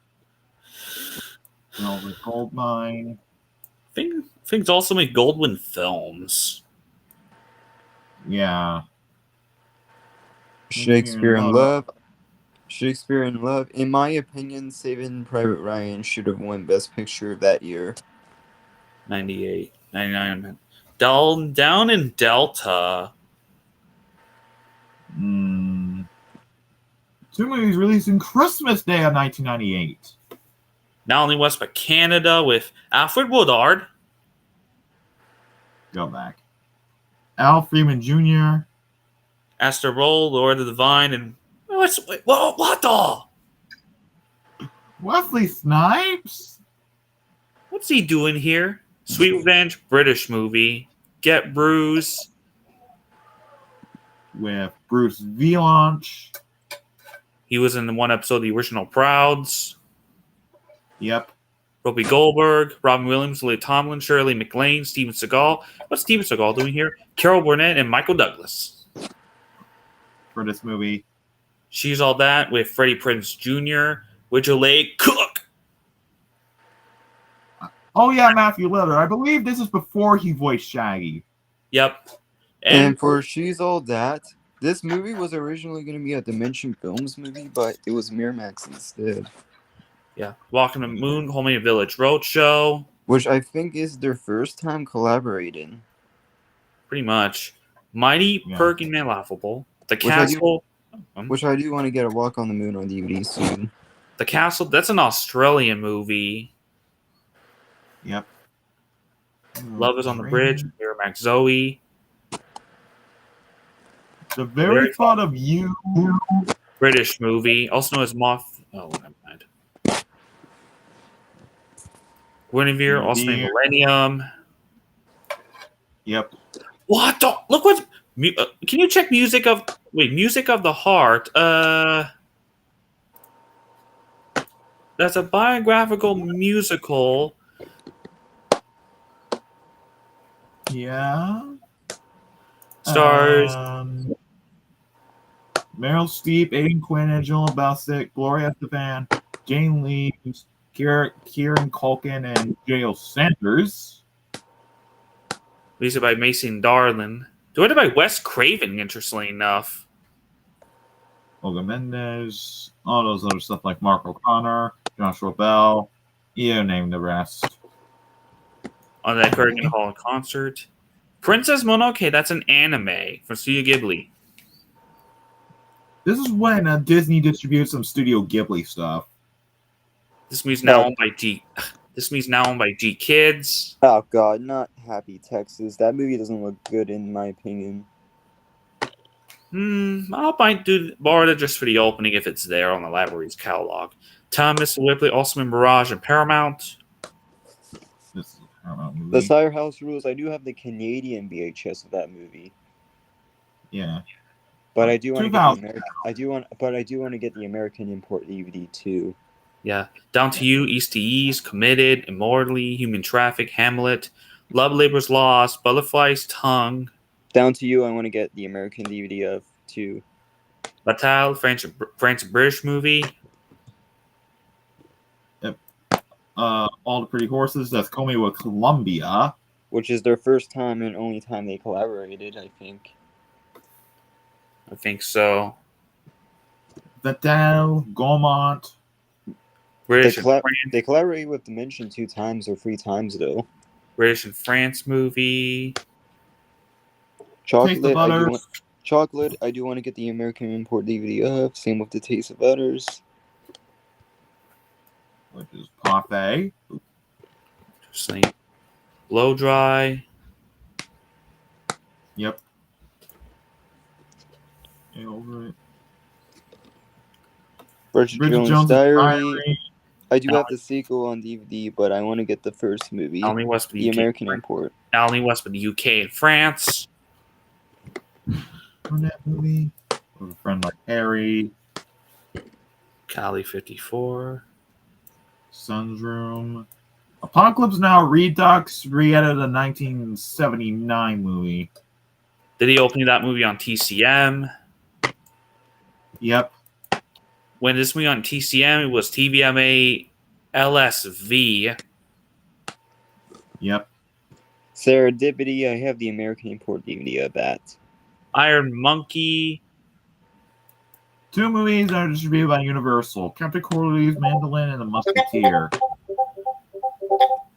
Velvet Goldmine. Things also make Goldwyn Films. Yeah. Shakespeare in Love. Shakespeare in Love. In my opinion, Saving Private Ryan should have won Best Picture that year. 98, 99. Down in Delta. Two movies released in Christmas Day of 1998. Not only West, but Canada with Alfred Woodard. Go back. Al Freeman Jr. Esther Roll, Lord of the Vine, and what the? Wesley Snipes. What's he doing here? Sweet Revenge, British movie. Get Bruce. With Bruce Vilanch. He was in the one episode of the original Prouds. Yep. Whoopi Goldberg, Robin Williams, Lily Tomlin, Shirley MacLaine, Steven Seagal. What's Steven Seagal doing here? Carol Burnett and Michael Douglas. For this movie. She's All That with Freddie Prinze Jr., Widget Cook. Oh yeah, Matthew Lillard. I believe this is before he voiced Shaggy. Yep. And for She's All That, this movie was originally going to be a Dimension Films movie, but it was Miramax instead. Yeah. Walking the Moon, Homemade Village Roadshow. Which I think is their first time collaborating. Pretty much. Mighty Perkin and Laughable. The Castle. Which I do want to get a Walk on the Moon on DVD soon. The Castle, that's an Australian movie. Yep. Love is on the Bridge, Miramax Zoe. The very thought of you. British movie, also known as Moth. Oh, never mind. Guinevere, also named Millennium. Yep. What the? Look what. Can you check Music of the Heart? That's a biographical musical. Yeah. Stars. Meryl Streep, Aidan Quinn, Angela Bassett, Gloria Estefan, Jane Leeves, Kieran Culkin, and J.L. Sanders. Released by Mason Darlin. Directed by Wes Craven, interestingly enough. Olga Mendez, all those other stuff like Mark O'Connor, Joshua Bell, you name the rest. On that Kurgan Hall concert. Princess Mononoke, that's an anime from Studio Ghibli. This is when Disney distributes some Studio Ghibli stuff. This movie's now owned by G. This movie's now owned by G Kids. Oh God, not Happy Texas. That movie doesn't look good in my opinion. I'll borrow it just for the opening if it's there on the library's catalog. Thomas Whipley, also in Mirage and Paramount. This is a Paramount movie. The Sire House Rules. I do have the Canadian VHS of that movie. Yeah. But I do want to get the American import DVD too. Yeah. Down to You, East to East, Committed, Immortally, Human Traffic, Hamlet, Love Labor's Lost, Butterfly's Tongue. Down to You, I want to get the American DVD of too. Batal, French British movie. Yep. All the Pretty Horses, that's Comey with Columbia. Which is their first time and only time they collaborated, I think. I think so. Batal, Gaumont. British they collaborated with Dimension 2 times or 3 times though. British and France movie. Chocolate, I do want to get the American import DVD of. Same with the Taste of Butters. Which is Parfait. Interesting. Blow Dry. Yep. Yeah, over it. Bridget Jones' Diary. I do have the sequel on DVD, but I want to get the first movie. Not only West, but the UK, American import. Not only West, but the UK and France. On that movie. With a Friend Like Harry. Cali 54. Sun's Room. Apocalypse Now Redux re-edited a 1979 movie. Did he open that movie on TCM? Yep. When this movie on TCM, it was TVMA LSV. Yep. Serendipity, I have the American import DVD of that. Iron Monkey. 2 movies that are distributed by Universal: Captain Corley's Mandolin and The Musketeer.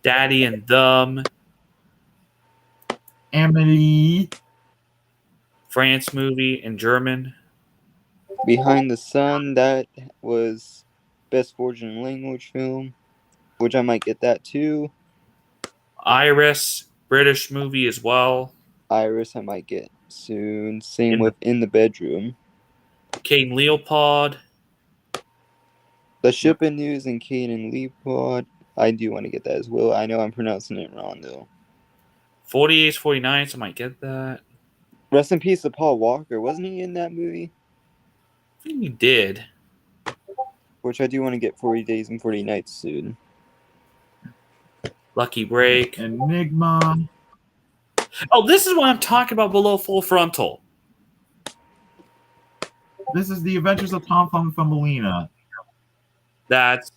Daddy and Them, Amelie. France movie in German. Behind the Sun, that was Best Foreign Language Film, which I might get that too. Iris, British movie as well. Iris, I might get soon. Same In the- with In the Bedroom. Kate and Leopold. The Shipping News and Kate and Leopold. I do want to get that as well. I know I'm pronouncing it wrong though. 48, 49, so I might get that. Rest in peace to Paul Walker. Wasn't he in that movie? I think he did. Which I do want to get 40 Days and 40 Nights soon. Lucky Break. Enigma. Oh, this is what I'm talking about below Full Frontal. This is The Adventures of Tom Thumb Thumbelina. That's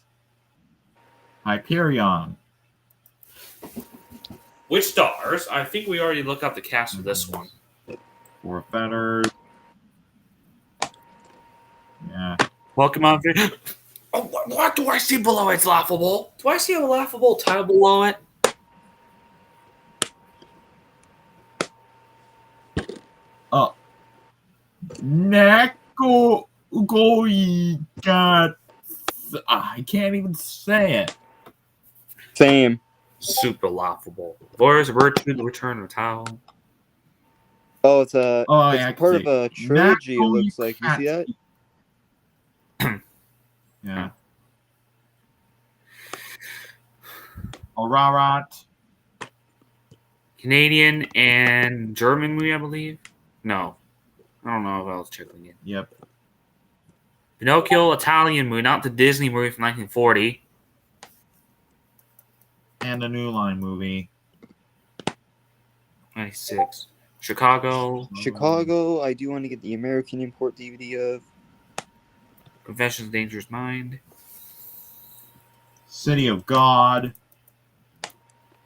Hyperion. which stars? I think we already looked up the cast for this one. Four Feathers. Yeah. Welcome on. Oh, what do I see below It's Laughable? Do I see a laughable title below it? Neko Goigat. I can't even say it. Same. Super laughable. Voice of Virtue, The Return of Tao. Oh, it's Oh, yeah, I it's part can of a see. trilogy, it Neko looks like. You see that? Yeah. Ararat. Canadian and German movie, I believe. No. I don't know if I was checking it. Yep. Pinocchio, Italian movie, not the Disney movie from 1940. And the New Line movie. 96. Chicago, Chicago, I do want to get the American import DVD of. Confessions of a Dangerous Mind. City of God.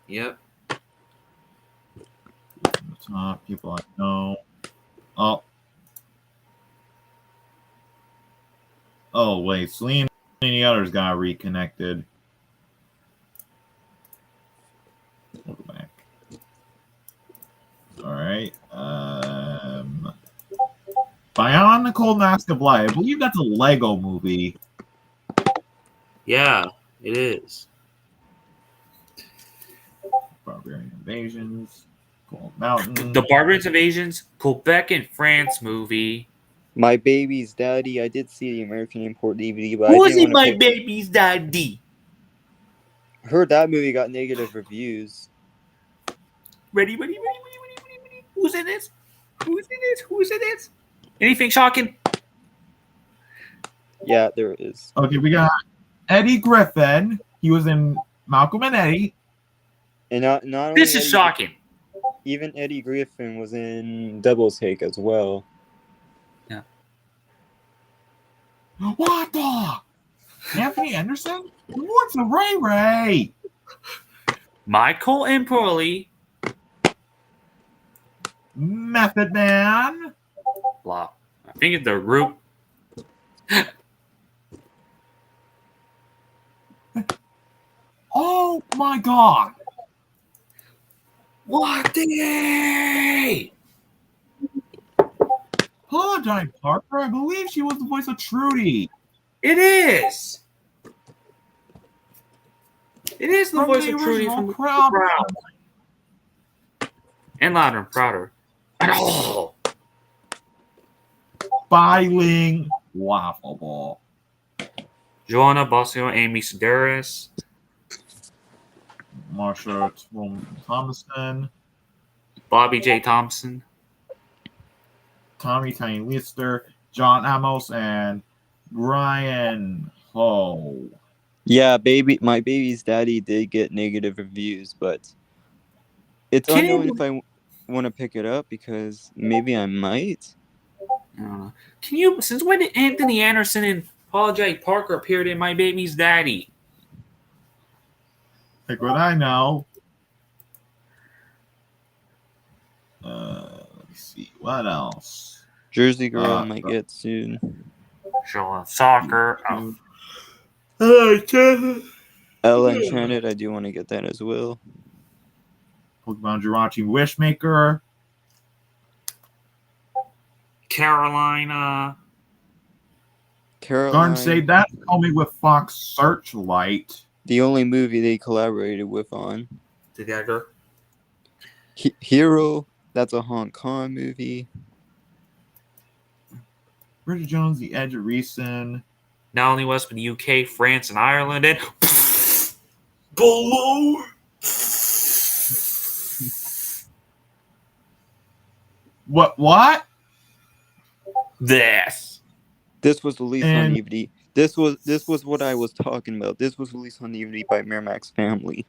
Yep. It's not people I know. Oh. Oh, wait. Celine and the others got reconnected. We'll go back. All right. Bionicle Mask of Light. I believe that's a Lego movie. Yeah, it is. Barbarian Invasions. Cold Mountain. The Barbarians Invasions, Quebec and France movie. My Baby's Daddy, I did see the American import DVD, but Who I is didn't it, want my to baby's daddy? heard that movie got negative reviews. Ready. Who's in this? Who's in this? Anything shocking? Yeah, there is. Okay, we got Eddie Griffin. He was in Malcolm and Eddie. And not only This is shocking. Even Eddie Griffin was in Double Take as well. What the? Anthony Anderson? What's a Ray Ray? Michael and Pearlie. Method Man. Blah. I think it's the group. Oh my god. What the? Apologize, Parker. I believe she was the voice of Trudy. It is. It is the From voice the of Trudy original from the Crown. Crown. And louder and prouder. And oh, Biling Laughable. Joanna Bosio, Amy Sedaris, Marsha Thomason. Bobby J. Thompson, Tommy Tiny Lister. John Amos and Brian Ho. Yeah, My Baby's Daddy did get negative reviews, but it's Can unknown you- if I want to pick it up because maybe I might. I don't know. Can you? Since when did Anthony Anderson and Paul J. Parker appeared in My Baby's Daddy? Like what I know. Let me see. What else? Jersey Girl I Uh, might get soon. Showing soccer. Oh, Ella Enchanted, I do want to get that as well. Pokemon Jirachi Wishmaker. Carolina. Caroline, Garden State, that's coming with Fox Searchlight. the only movie they collaborated with on. Together. Hero, that's a Hong Kong movie. Bridget Jones, The Edge of Reason. Not only West, but the UK, France, and Ireland. And below. What? This. This was released on And- DVD. This was what I was talking about. This was released on DVD by Miramax Family.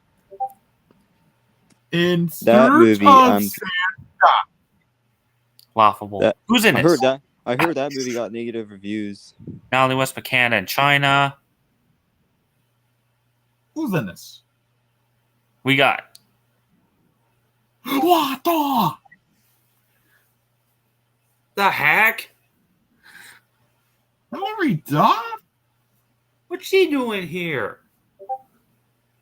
In That search movie, of Laughable. That- Who's in I this? heard that movie got negative reviews. Not only West, but Canada and China. Who's in this? We got What the heck? Hilary Duff? What's she doing here?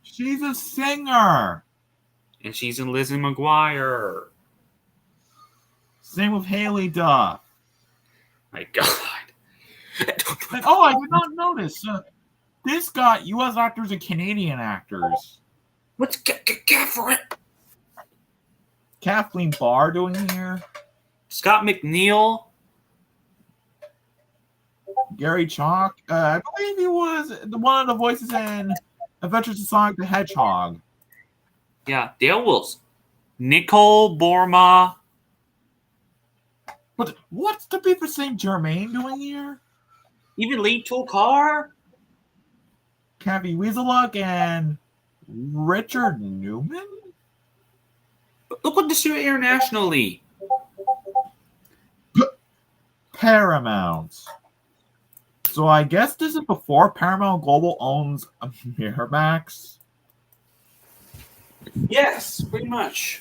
She's a singer. And she's in Lizzie McGuire. Same with Haley Duff. My God. And, oh, I did not notice. This got U.S. actors and Canadian actors. What's Catherine? Kathleen Barr doing here. Scott McNeil. Gary Chalk. I believe he was one of the voices in Adventures of Sonic the Hedgehog. Yeah, Dale Wilson. Nicole Borma. But what's the beef with St. Germain doing here? Even Lee Tolkar. Kathy Weaseluk and Richard Newman? Look what this doing internationally. Paramount. So I guess this is before Paramount Global owns Miramax. Yes, pretty much.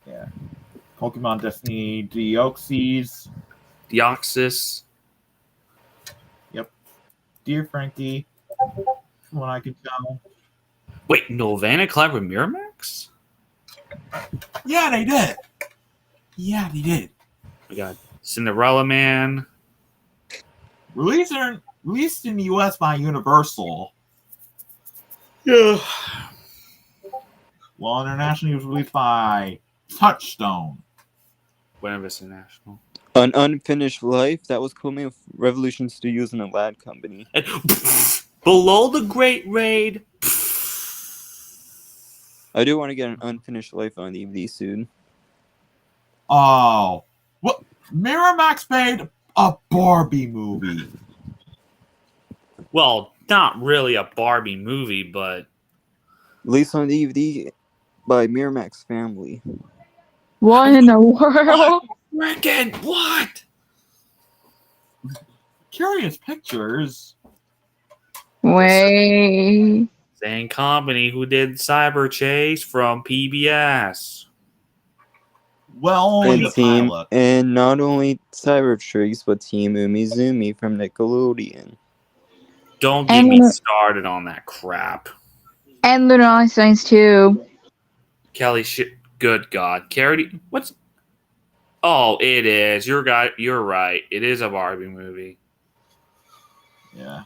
Yeah. Pokemon Destiny Deoxys. Deoxys. Dear Frankie. From what I can tell. Wait, Nelvana collab with Miramax? Yeah, they did. Yeah, they did. We got Cinderella Man. Released in the US by Universal. Yeah. While internationally it was released by Touchstone. Whatever it's international. An Unfinished Life, that was coming with Revolution Studios and a Lad Company. And Below the Great Raid. I do want to get an Unfinished Life on DVD soon. Oh. What? Miramax made a Barbie movie. Well, not really a Barbie movie, but Released on DVD by Miramax Family. What in the world? Reckon what? Curious Pictures. Wait. Same company who did Cyber Chase from PBS. Well, only And the pilot. and not only Cybertrix, but Team Umizoomi from Nickelodeon. Don't get And me Lunar- started on that crap. And Lunar Einsteins too. Kelly, good God, Carrie, what's? Oh, it is. You're right. It is a Barbie movie. Yeah.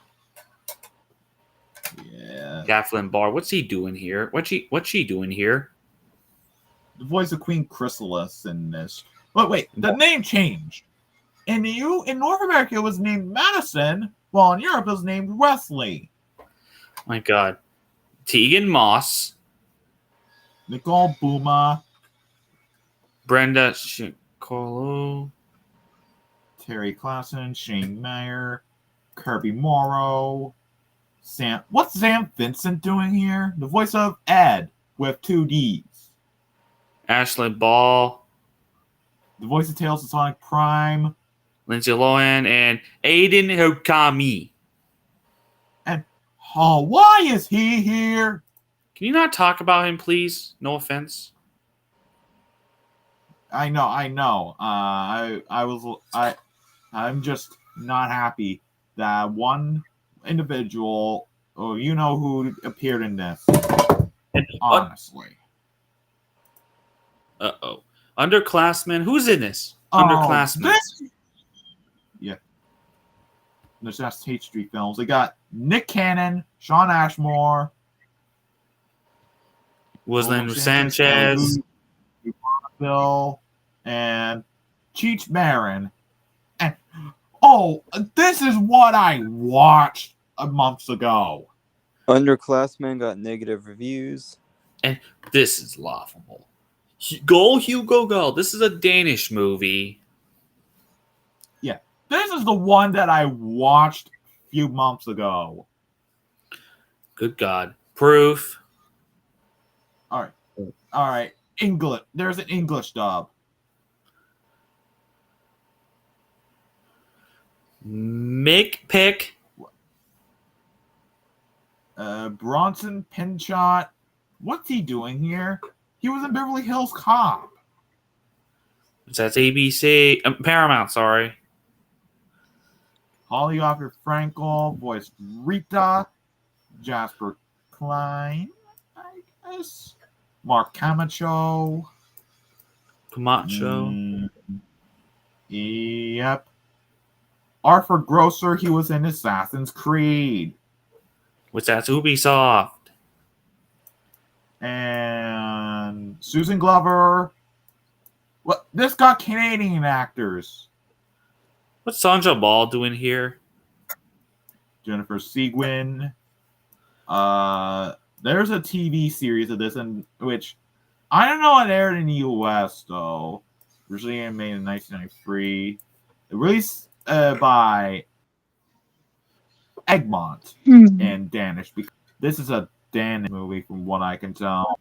Yeah. Kathleen Barr, what's he doing here? What's she doing here? The voice of Queen Chrysalis in this. But wait, the name changed. In North America, it was named Madison, while in Europe, it was named Wesley. My God, Tegan Moss, Nicole Booma, Brenda Chicolo, Terry Clausen, Shane Meyer, Kirby Morrow, Sam. What's Sam Vincent doing here? The voice of Ed with 2 Ds. Ashley Ball, The voice of Tales of Sonic Prime. Lindsay Lohan, and Aiden Hokami. Oh, why is he here? Can you not talk about him, please? No offense. I know. I'm just not happy that one individual, oh, you know who appeared in this. Honestly. Uh-oh. Underclassmen. Who's in this? Oh, Underclassmen. Yeah. There's just State Street films. They got Nick Cannon, Sean Ashmore, William Sanchez. Bill, and Cheech Marin. And oh, this is what I watched months ago. Underclassmen got negative reviews. This is laughable. Go, Hugo, go. This is a Danish movie. This is the one that I watched a few months ago. Good God. Proof. All right. English. There's an English dub. Mick Pick. Bronson Pinchot. What's he doing here? He was in Beverly Hills Cop. That's ABC. Paramount, sorry. Holly Offer Frankel voiced Rita. Jasper Klein, I guess. Mark Camacho. Yep. Arthur Grosser, he was in Assassin's Creed. Which that's Ubisoft. And Susan Glover. What? This got Canadian actors. What's Sandra Ball doing here? Jennifer Seguin. There's a TV series of this, in which I don't know it aired in the U.S. though. Originally made in 1993. Released by Egmont and Danish. Because this is a Danish movie, from what I can tell.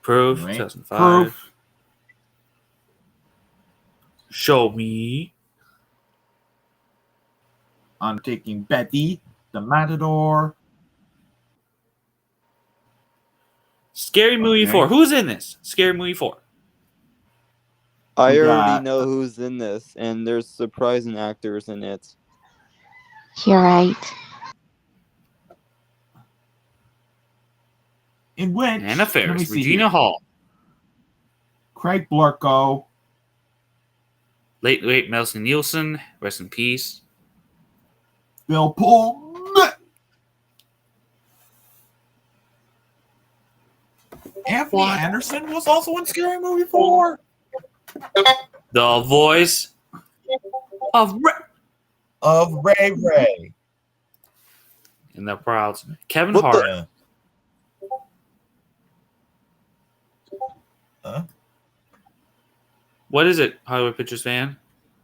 Proof. Right. 2005. Proof. Show me. Taking Betty, The Matador. Scary Movie 4. Who's in this? Scary Movie 4. I We already got- know who's in this, and there's surprising actors in it. You're right. In which Anna let me Faris. see Regina here. Hall. Craig Blurko, Late Nelson Nielsen. Rest in peace. Bill Pullman, Anthony Anderson was also in Scary Movie 4. The voice of Ray Ray. in the Prouds. Kevin What Hart. Yeah. Huh? What is it, Hollywood Pictures fan?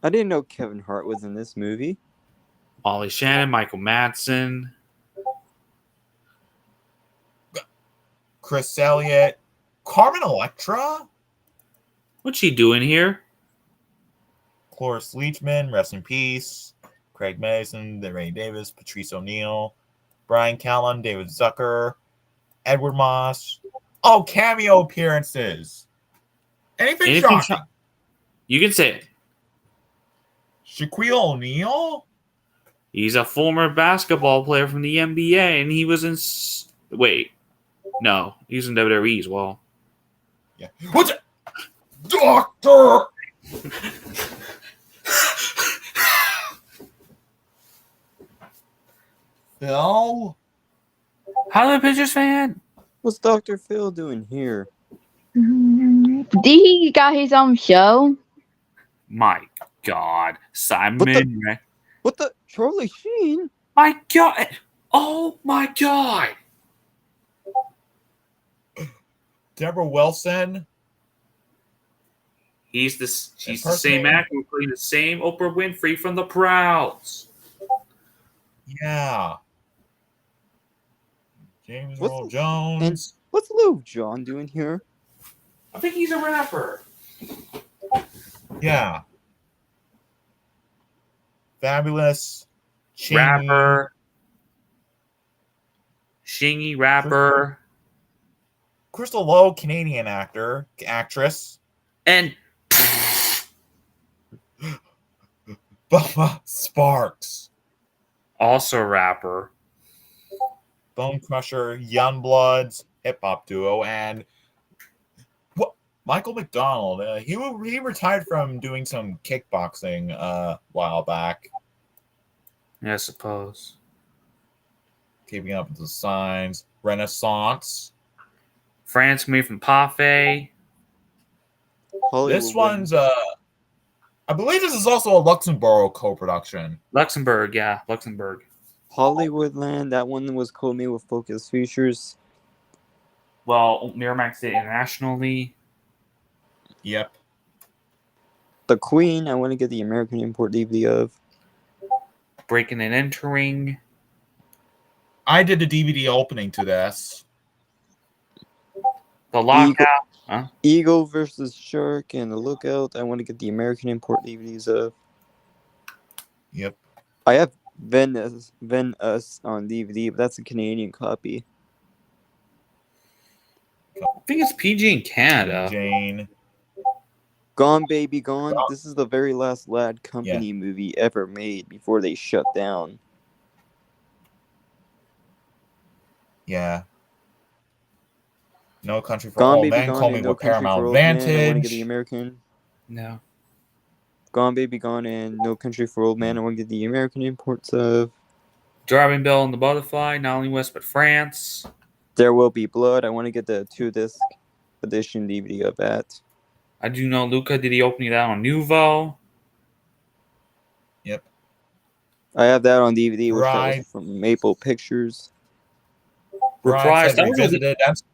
I didn't know Kevin Hart was in this movie. Molly Shannon, Michael Madsen. Chris Elliott. Carmen Electra. What's she doing here? Cloris Leachman, rest in peace. Craig Mason, Ray Davis, Patrice O'Neill, Brian Callen, David Zucker, Edward Moss. Oh, cameo appearances. Anything shocking? You can say it. Shaquille O'Neal? He's a former basketball player from the NBA, and he was in. Wait, no, he was in WWE as well. Yeah. What's it? Doctor! Phil? Hollywood Pictures fan. What's Dr. Phil doing here? Did he got his own show? My God, Simon. What the? Charlie Sheen? My God. Oh my God. Deborah Wilson? She's the same actor who played the same Oprah Winfrey from The Prouds. Yeah. James What's Earl the- Jones. What's Lil Jon doing here? I think he's a rapper. Yeah. Fabulous. Chingy. Rapper. Shingy rapper. Crystal Lowe, Canadian actress. And Bubba Sparks, Also a rapper. Bone Crusher, Youngbloods, hip hop duo, and what? Michael McDonald. He retired from doing some kickboxing a while back. Yeah, I suppose. Keeping Up with the Signs, Renaissance. France movie from Parfait. Hollywood This one's I believe this is also a Luxembourg co-production. Luxembourg, yeah, Luxembourg. Hollywoodland. That one was Call Me with Focus Features. Well, Miramax did internationally. Yep. The Queen. I want to get the American import DVD of. Breaking and Entering. I did the DVD opening to this. The Lockout. Eagle versus Shark and The Lookout. I want to get the American import DVDs of. Yep. I have Ven Us on DVD, but that's a Canadian copy. I think it's PG in Canada. Jane. Gone Baby Gone. This is the very last Lad Company movie ever made before they shut down. Yeah. No Country for Gone Old Baby Men. Gone Call Me and No with Country for Paramount Old Men. I want to get Vantage. the American. No. Gone Baby Gone and No Country for Old Men. I want to get the American imports of. Driving Bell and the Butterfly. Not only West but France. There Will Be Blood. I want to get the 2-disc edition DVD of that. I do know Luca did the opening of that on Nouveau. Yep. I have that on DVD, which that Right. was from Maple Pictures. Reprise. That was Revisited. That's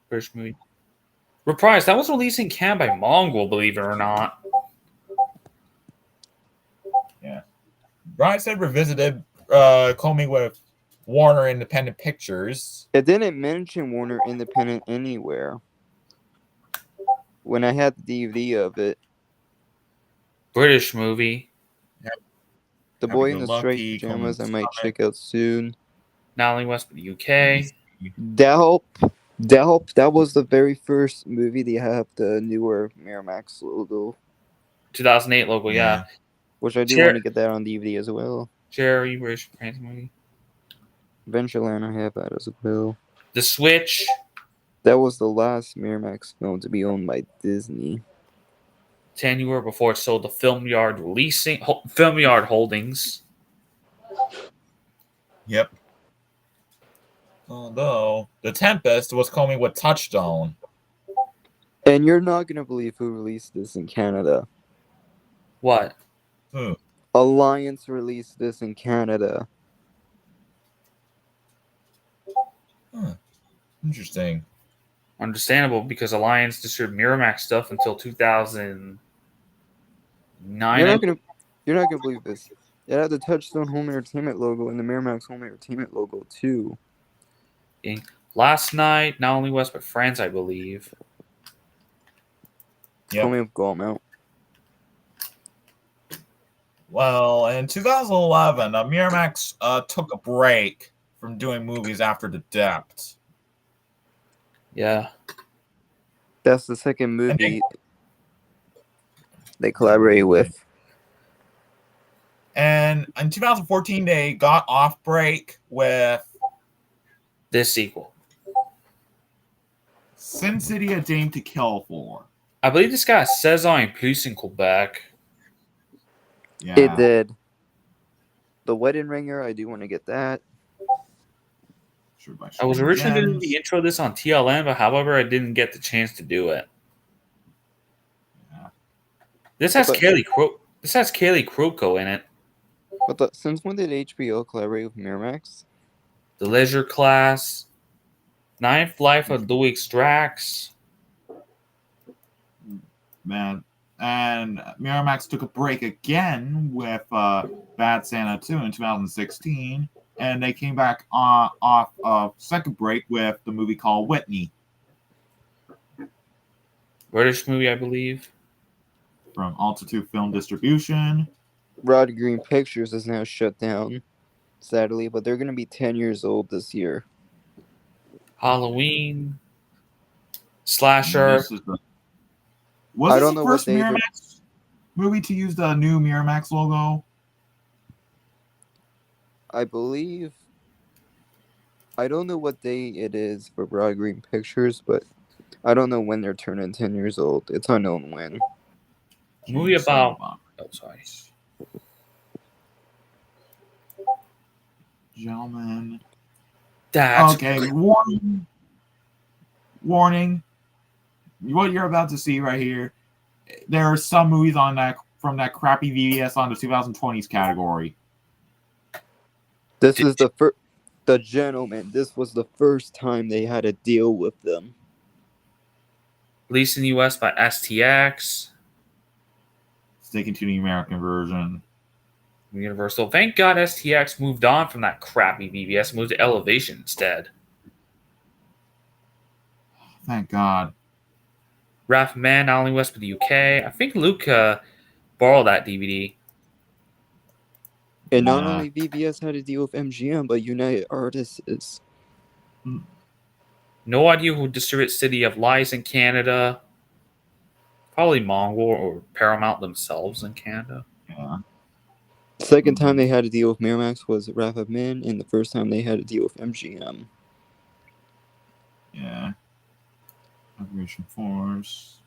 British movie. Reprise. That was released in Canada by Mongol, believe it or not. Brian said Revisited. Call Me with Warner Independent Pictures. It didn't mention Warner Independent anywhere. When I had the DVD of it, British movie. The Happy Boy Go in the Lucky, Striped Pajamas, I Coleman's might Summit. check out soon. Not only West but the UK. Delp, that was the very first movie they have the newer Miramax logo, 2008 logo, yeah. which I do Sure. want to get that on DVD as well. Jerry, British France movie. Adventureland, I have that as well. The Switch. That was the last Miramax film to be owned by Disney. 10 year before it sold to Film Yard Film Yard Holdings. Yep. Although The Tempest was Call Me with Touchstone. And you're not gonna believe who released this in Canada. What? Huh. Alliance released this in Canada. Interesting. Understandable, because Alliance distributed Miramax stuff until 2009. You're not gonna believe this. It had the Touchstone Home Entertainment logo and the Miramax Home Entertainment logo too. Last night, not only West but France, I believe. Yep. Call Me with Gauntlet. Well, in 2011, Miramax took a break from doing movies after The Depth. Yeah. That's the second movie they collaborated with. And in 2014, they got off break with This sequel. Sin City: A Dame to Kill For. I believe this guy Saison and Plus in Quebec. Yeah. It did. The Wedding Ringer, I do want to get that. I was originally going to do the intro of this on TLN, but however, I didn't get the chance to do it. Yeah. This has Kaylee Cuoco in it. But since when did HBO collaborate with Miramax? The Leisure Class, Ninth Life of Louis Drax. Man. And Miramax took a break again with Bad Santa 2 in 2016. And they came back off a second break with the movie called Whitney. British movie, I believe. From Altitude Film Distribution. Rod Green Pictures is now shut down, sadly, but they're going to be 10 years old this year. Halloween. Slasher. Was I this don't the know what first they did. Miramax? movie to use the new Miramax logo? I believe. I don't know what day it is for Broad Green Pictures, but I don't know when they're turning 10 years old. It's unknown when. Movie about. Oh, sorry. Gentlemen. That's Okay, warning. Warning. What you're about to see right here, there are some movies on that from that crappy VBS on the 2020s category. This is the Gentlemen. This was the first time they had to deal with them. released in the US by STX. Sticking to the American version. Universal. Thank God STX moved on from that crappy VBS and moved to Elevation instead. Thank God. Wrath of Man, not only West but the UK. I think Luke borrowed that DVD. And not Yeah. only VBS had to deal with MGM, but United Artists is. No idea who distributes City of Lies in Canada. Probably Mongol or Paramount themselves in Canada. Yeah. Second time they had to deal with Miramax was Wrath of Man, and the first time they had to deal with MGM. Yeah. Operation Force.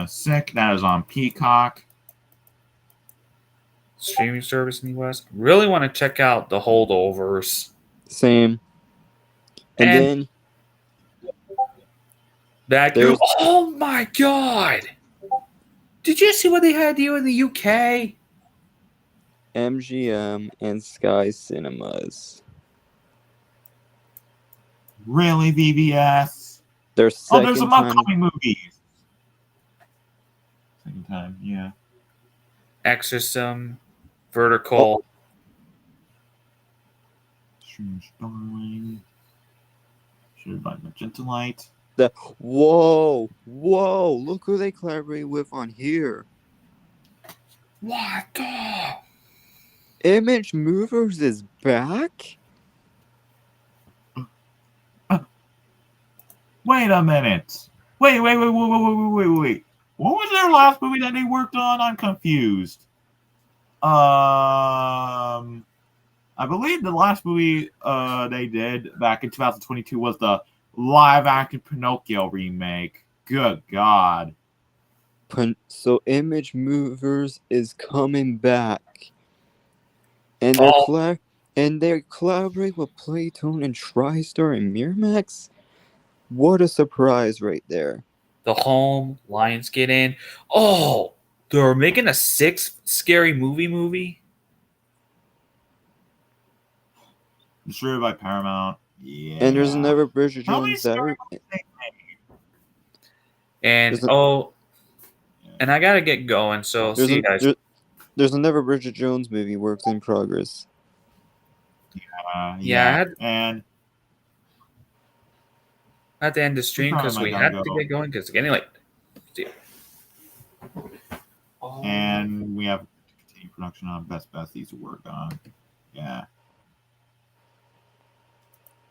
Sick. That is on Peacock. Streaming service in the US. Really want to check out The Holdovers. Same. And then that there's- oh my God! Did you see what they had to do in the UK? MGM and Sky Cinemas. Really, VBS? Their Oh, second there's some time. upcoming movies. Second time, yeah. Exorcism, Vertical. Strange Darling. Shared by Magenta Light. Whoa! Look who they collaborate with on here. What the? Image Movers is back? Wait a minute. Wait. What was their last movie that they worked on? I'm confused. I believe the last movie they did back in 2022 was the live-action Pinocchio remake. Good God. So Image Movers is coming back. And they collaborate with Playtone and TriStar and Miramax? What a surprise right there. The Home, Lionsgate in. Oh, they're making a sixth Scary Movie? Distributed by Paramount. Yeah. And there's another Bridget How many Jones that. scary movies they made? And and I gotta get going, so see you guys. There's another Bridget Jones movie, works in progress. Yeah, and I had to end the stream because we had to go. get going because it's getting late. See ya. And we have to continue production on Best Besties to work on. Yeah.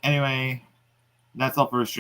Anyway, that's all for the stream.